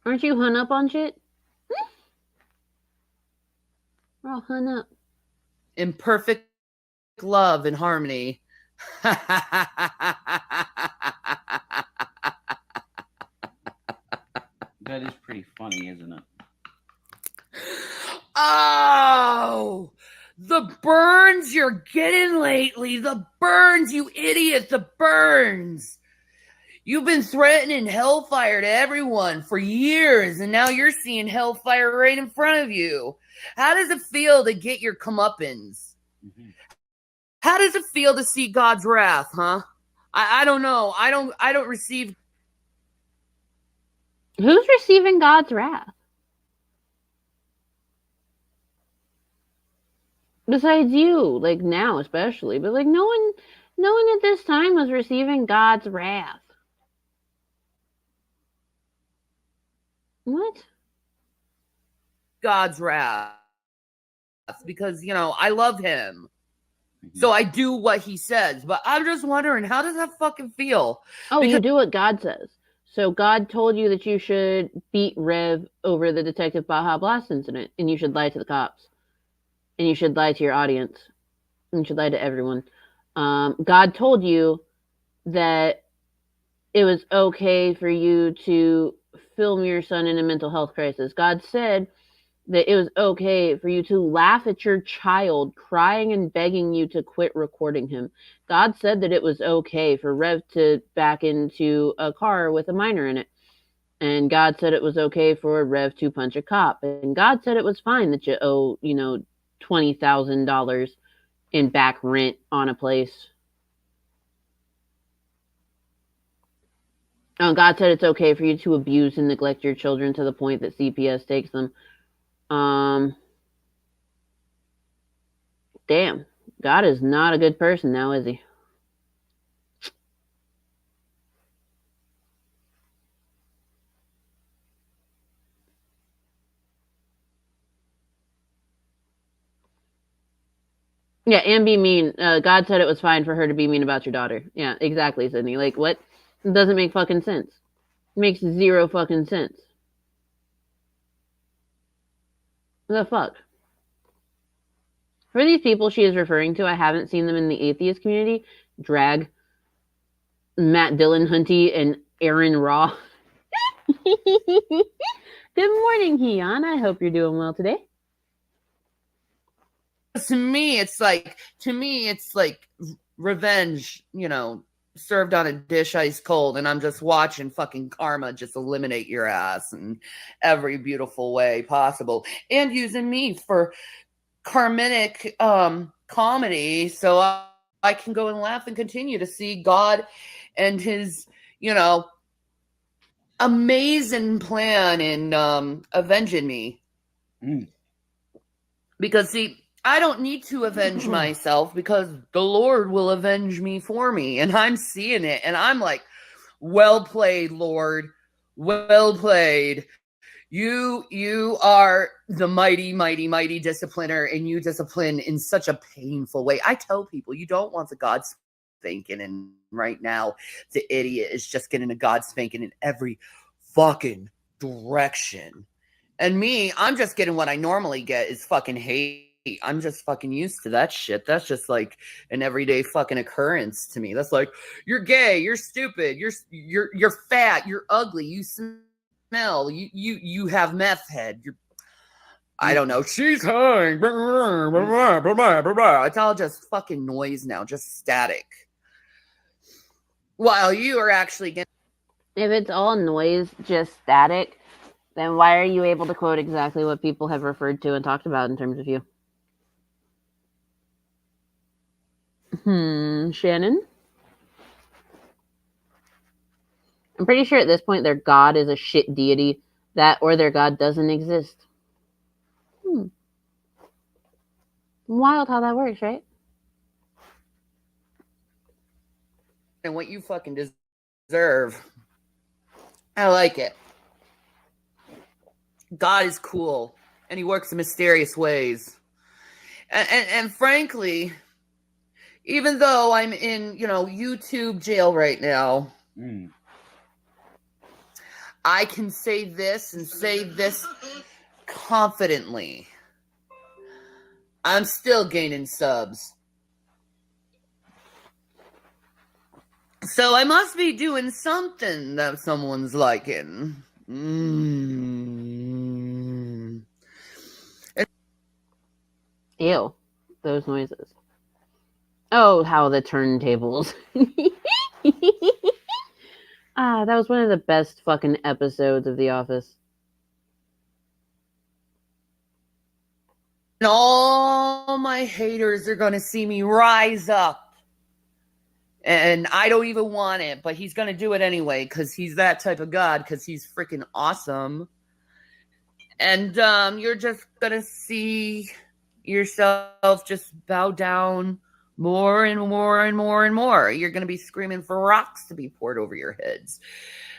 Aren't you hun up on shit? We're all hun up. In perfect love and harmony. That is pretty funny, isn't it? Oh, the burns you're getting lately. The burns, you idiot. The burns. You've been threatening hellfire to everyone for years, and now you're seeing hellfire right in front of you. How does it feel to get your comeuppance? Mhm. How does it feel to see God's wrath, huh? I don't know. I don't receive. Who's receiving God's wrath? Besides you, like now especially, but like no one at this time was receiving God's wrath. What? God's wrath because, I love him. Mhm. So I do what he says, but I'm just wondering, how does that fucking feel? Oh, you Because- do what God says. So God told you that you should beat Rev over the Detective Baja Blast incident, and you should lie to the cops, and you should lie to your audience, and you should lie to everyone. God told you that it was okay for you to film your son in a mental health crisis. God said that it was okay for you to laugh at your child crying and begging you to quit recording him. God said that it was okay for Rev to back into a car with a minor in it. And God said it was okay for Rev to punch a cop. And God said it was fine that you owe, $20,000 in back rent on a place. God said it's okay for you to abuse and neglect your children to the point that CPS takes them. Damn, God is not a good person now, is he? Yeah, and be mean. God said it was fine for her to be mean about your daughter. Yeah, exactly, Sydney. Like, what? It doesn't make fucking sense. It makes zero fucking sense. What the fuck? For these people she is referring to, I haven't seen them in the atheist community. Drag Matt Dillon Hunty and Aaron Raw. Good morning, Heon. I hope you're doing well today. to me, it's like revenge, served on a dish ice cold, and I'm just watching fucking karma just eliminate your ass in every beautiful way possible, and using me for karmic comedy, so I can go and laugh and continue to see God and his, amazing plan in avenging me. Mm. Because see, I don't need to avenge myself because the Lord will avenge me for me. And I'm seeing it and I'm like, well played, Lord. Well played. You are the mighty, mighty, mighty discipliner, and you discipline in such a painful way. I tell people you don't want the God spanking, and right now the idiot is just getting a God spanking in every fucking direction. And me, I'm just getting what I normally get is fucking hate. I'm just fucking used to that shit. That's just like an everyday fucking occurrence to me. That's like, you're gay, you're stupid, you're fat, you're ugly, you smell, you have meth head. I don't know. She's high. It's all just fucking noise now, just static. While you are actually getting. If it's all noise, just static, then why are you able to quote exactly what people have referred to and talked about in terms of you? Shannon? I'm pretty sure at this point their god is a shit deity. That or their god doesn't exist. Wild how that works, right? And what you fucking deserve. I like it. God is cool, and he works in mysterious ways. And frankly, even though I'm in, YouTube jail right now, I can say this and say this confidently. I'm still gaining subs. So I must be doing something that someone's liking. Ew. Those noises. Oh, how the turntables. That was one of the best fucking episodes of The Office. And all my haters are going to see me rise up. And I don't even want it, but he's going to do it anyway because he's that type of God, because he's freaking awesome. And you're just going to see yourself just bow down more and more and more and more. You're going to be screaming for rocks to be poured over your heads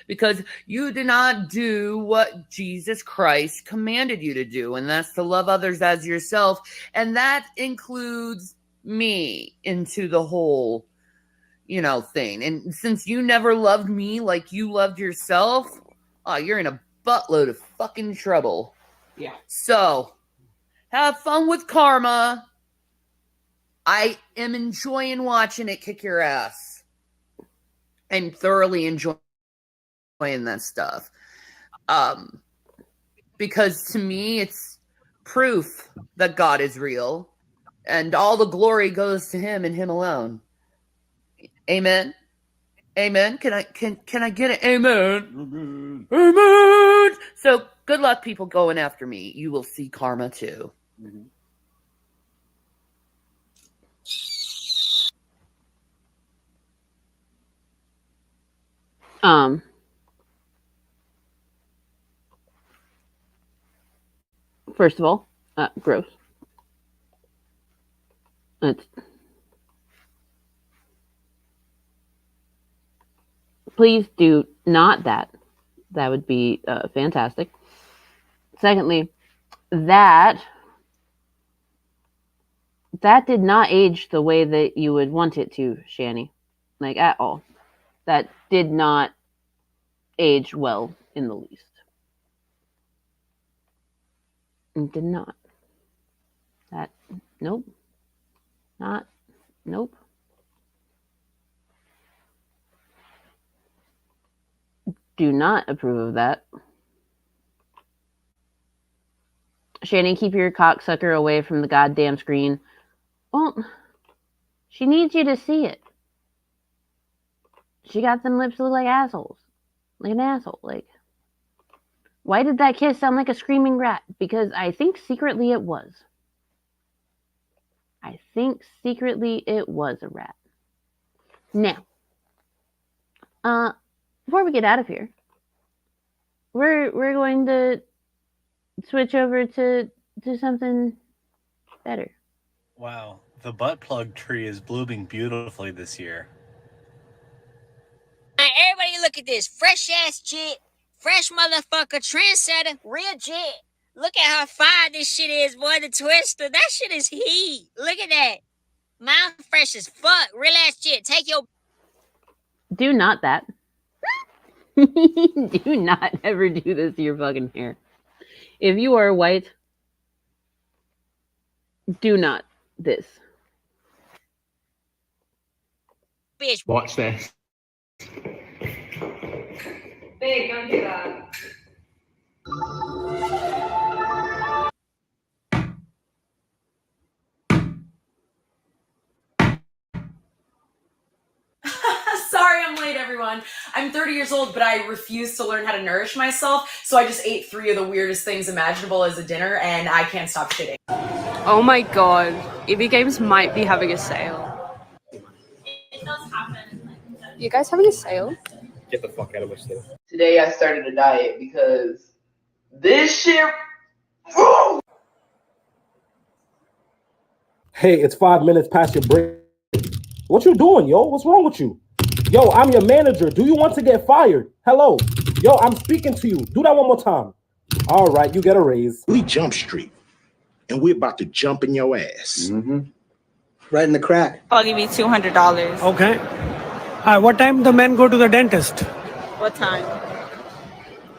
because you did not do what Jesus Christ commanded you to do, and that's to love others as yourself. And that includes me into the whole, thing. And since you never loved me like you loved yourself, you're in a buttload of fucking trouble. Yeah. So, have fun with karma. I am enjoying watching it kick your ass. I'm thoroughly enjoying that stuff. Because to me, it's proof that God is real, and all the glory goes to him and him alone. Amen. Amen. Can I get it? Amen. Amen. So good luck, people going after me. You will see karma too. Mm-hmm. First of all, gross. Please do not that. That would be fantastic. Secondly, that did not age the way that you would want it to, Shani. Like, at all. That did not age well in the least. It did not. Nope. Nope. Do not approve of that. Shani, keep your cocksucker away from the goddamn screen. Well, she needs you to see it. She got them lips that look like assholes. Like an asshole. Like, why did that kiss sound like a screaming rat? Because I think secretly it was. I think secretly it was a rat. Now, before we get out of here, we're going to switch over to something better. Wow, the butt plug tree is blooming beautifully this year. Everybody look at this. Fresh ass jit. Fresh motherfucker. Trendsetter. Real jit. Look at how fine this shit is, boy. The twister. That shit is heat. Look at that. Mouth fresh as fuck. Real ass jit. Take your... Do not that. Do not ever do this to your fucking hair. If you are white, do not this. bitch. Watch this. Babe, don't do that. Sorry I'm late, everyone. I'm 30 years old, but I refuse to learn how to nourish myself, so I just ate 3 of the weirdest things imaginable as a dinner, and I can't stop shitting. Oh my god. EV Games might be having a sale. It does happen. You guys having a sale? Get the fuck out of my store. Today I started a diet because this shit. Hey, it's 5 minutes past your break. What you doing, yo? What's wrong with you? Yo, I'm your manager. Do you want to get fired? Hello. Yo, I'm speaking to you. Do that one more time. All right, you get a raise. We Jump Street, and we're about to jump in your ass. Right in the crack. I'll give you $200. Okay. What time the men go to the dentist? What time?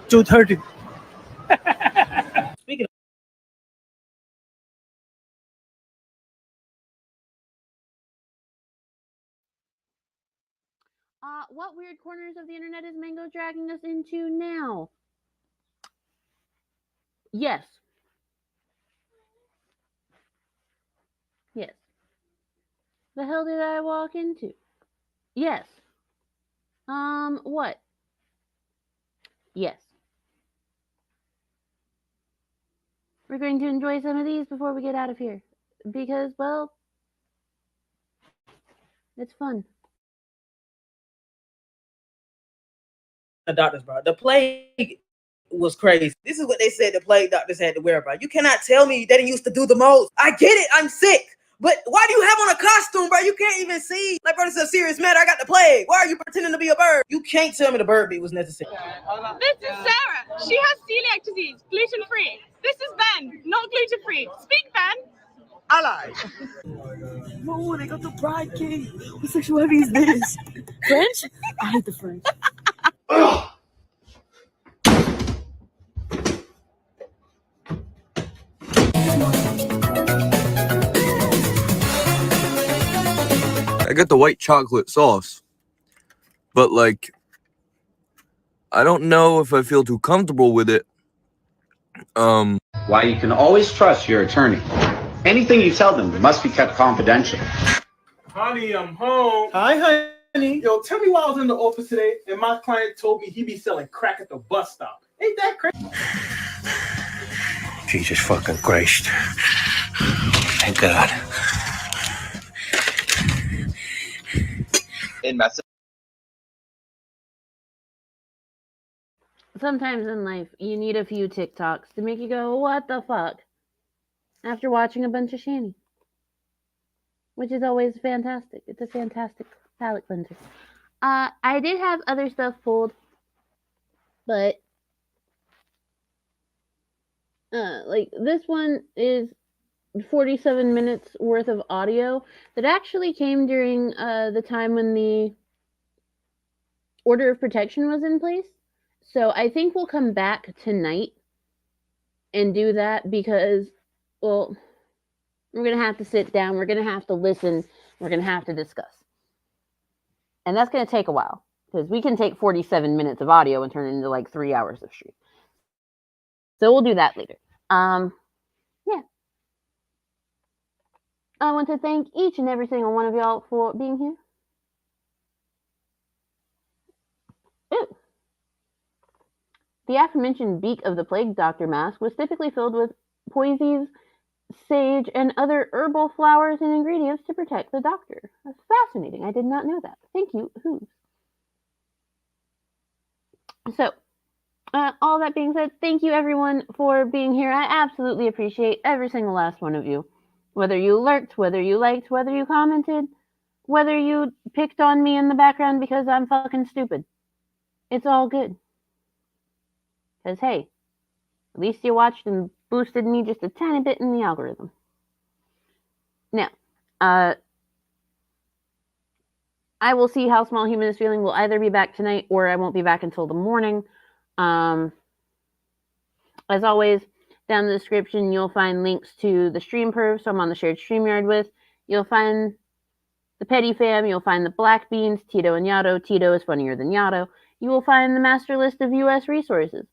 2:30. Speaking What weird corners of the internet is Mango dragging us into now? Yes. Yes. The hell did I walk into? Yes. What? Yes. We're going to enjoy some of these before we get out of here. Because, well, it's fun. the doctors, bro. The plague was crazy. This is what they said the plague doctors had to wear, bro. You cannot tell me they didn't used to do the most. I get it. I'm sick. But why do you have on a costume, bro? You can't even see. Like, bro, this is a serious matter. I got the plague. Why are you pretending to be a bird? You can't tell me the bird beat was necessary. This is Sarah. She has celiac disease, gluten-free. This is Ben, not gluten-free. Speak, Ben. I lied. No, they got the bride cake. What sexuality is this? French? I hate the French. I got the white chocolate sauce, but like, I don't know if I feel too comfortable with it. Why you can always trust your attorney. Anything you tell them must be kept confidential. Honey, I'm home. Hi, honey. Yo, tell me why I was in the office today and my client told me he be selling crack at the bus stop. Ain't that crazy? Jesus fucking Christ. Thank God. In message. Sometimes in life, you need a few TikToks to make you go, what the fuck? After watching a bunch of Shanny. Which is always fantastic. It's a fantastic palate cleanser. I did have other stuff pulled, but like this one is 47 minutes worth of audio that actually came during the time when the order of protection was in place. So I think we'll come back tonight and do that because, well, we're going to have to sit down, we're going to have to listen, we're going to have to discuss. And that's going to take a while because we can take 47 minutes of audio and turn it into like 3 hours of stream. So we'll do that later. Yeah. I want to thank each and every single one of y'all for being here. Ooh. The aforementioned beak of the plague doctor mask was typically filled with poisies, sage, and other herbal flowers and ingredients to protect the doctor. That's fascinating. I did not know that. Thank you, Who's. So, all that being said, thank you everyone for being here. I absolutely appreciate every single last one of you. Whether you lurked, whether you liked, whether you commented, whether you picked on me in the background because I'm fucking stupid. It's all good. Because, hey, at least you watched and boosted me just a tiny bit in the algorithm. Now, I will see how Small Human is feeling. We'll either be back tonight or I won't be back until the morning. As always, down in the description, you'll find links to the stream perv, so I'm on the shared StreamYard with. You'll find the Petty Fam. You'll find the Black Beans, Tito and Yato. Tito is funnier than Yato. You will find the master list of U.S. resources.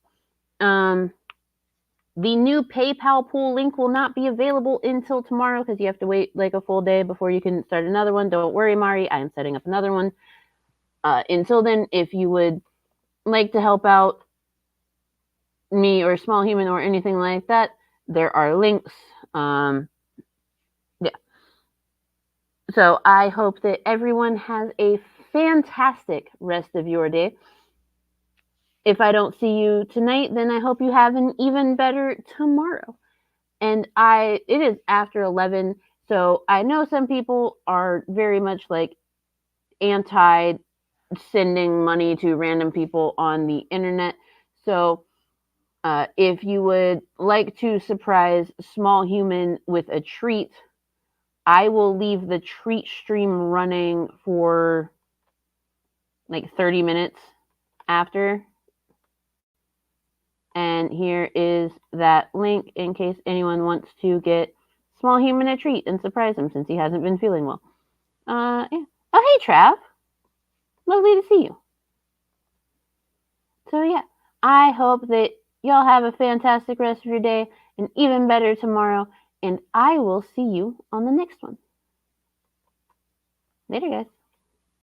The new PayPal pool link will not be available until tomorrow because you have to wait like a full day before you can start another one. Don't worry, Mari. I am setting up another one. Until then, if you would like to help out me or Small Human or anything like that, there are links. Yeah. So I hope that everyone has a fantastic rest of your day. if I don't see you tonight, then I hope you have an even better tomorrow. And it is after 11, so I know some people are very much like anti sending money to random people on the internet. So if you would like to surprise Small Human with a treat, I will leave the treat stream running for like 30 minutes after. And here is that link in case anyone wants to get Small Human a treat and surprise him since he hasn't been feeling well. Yeah. Oh, hey, Trav. Lovely to see you. So, yeah, I hope that y'all have a fantastic rest of your day and even better tomorrow. And I will see you on the next one. Later, guys.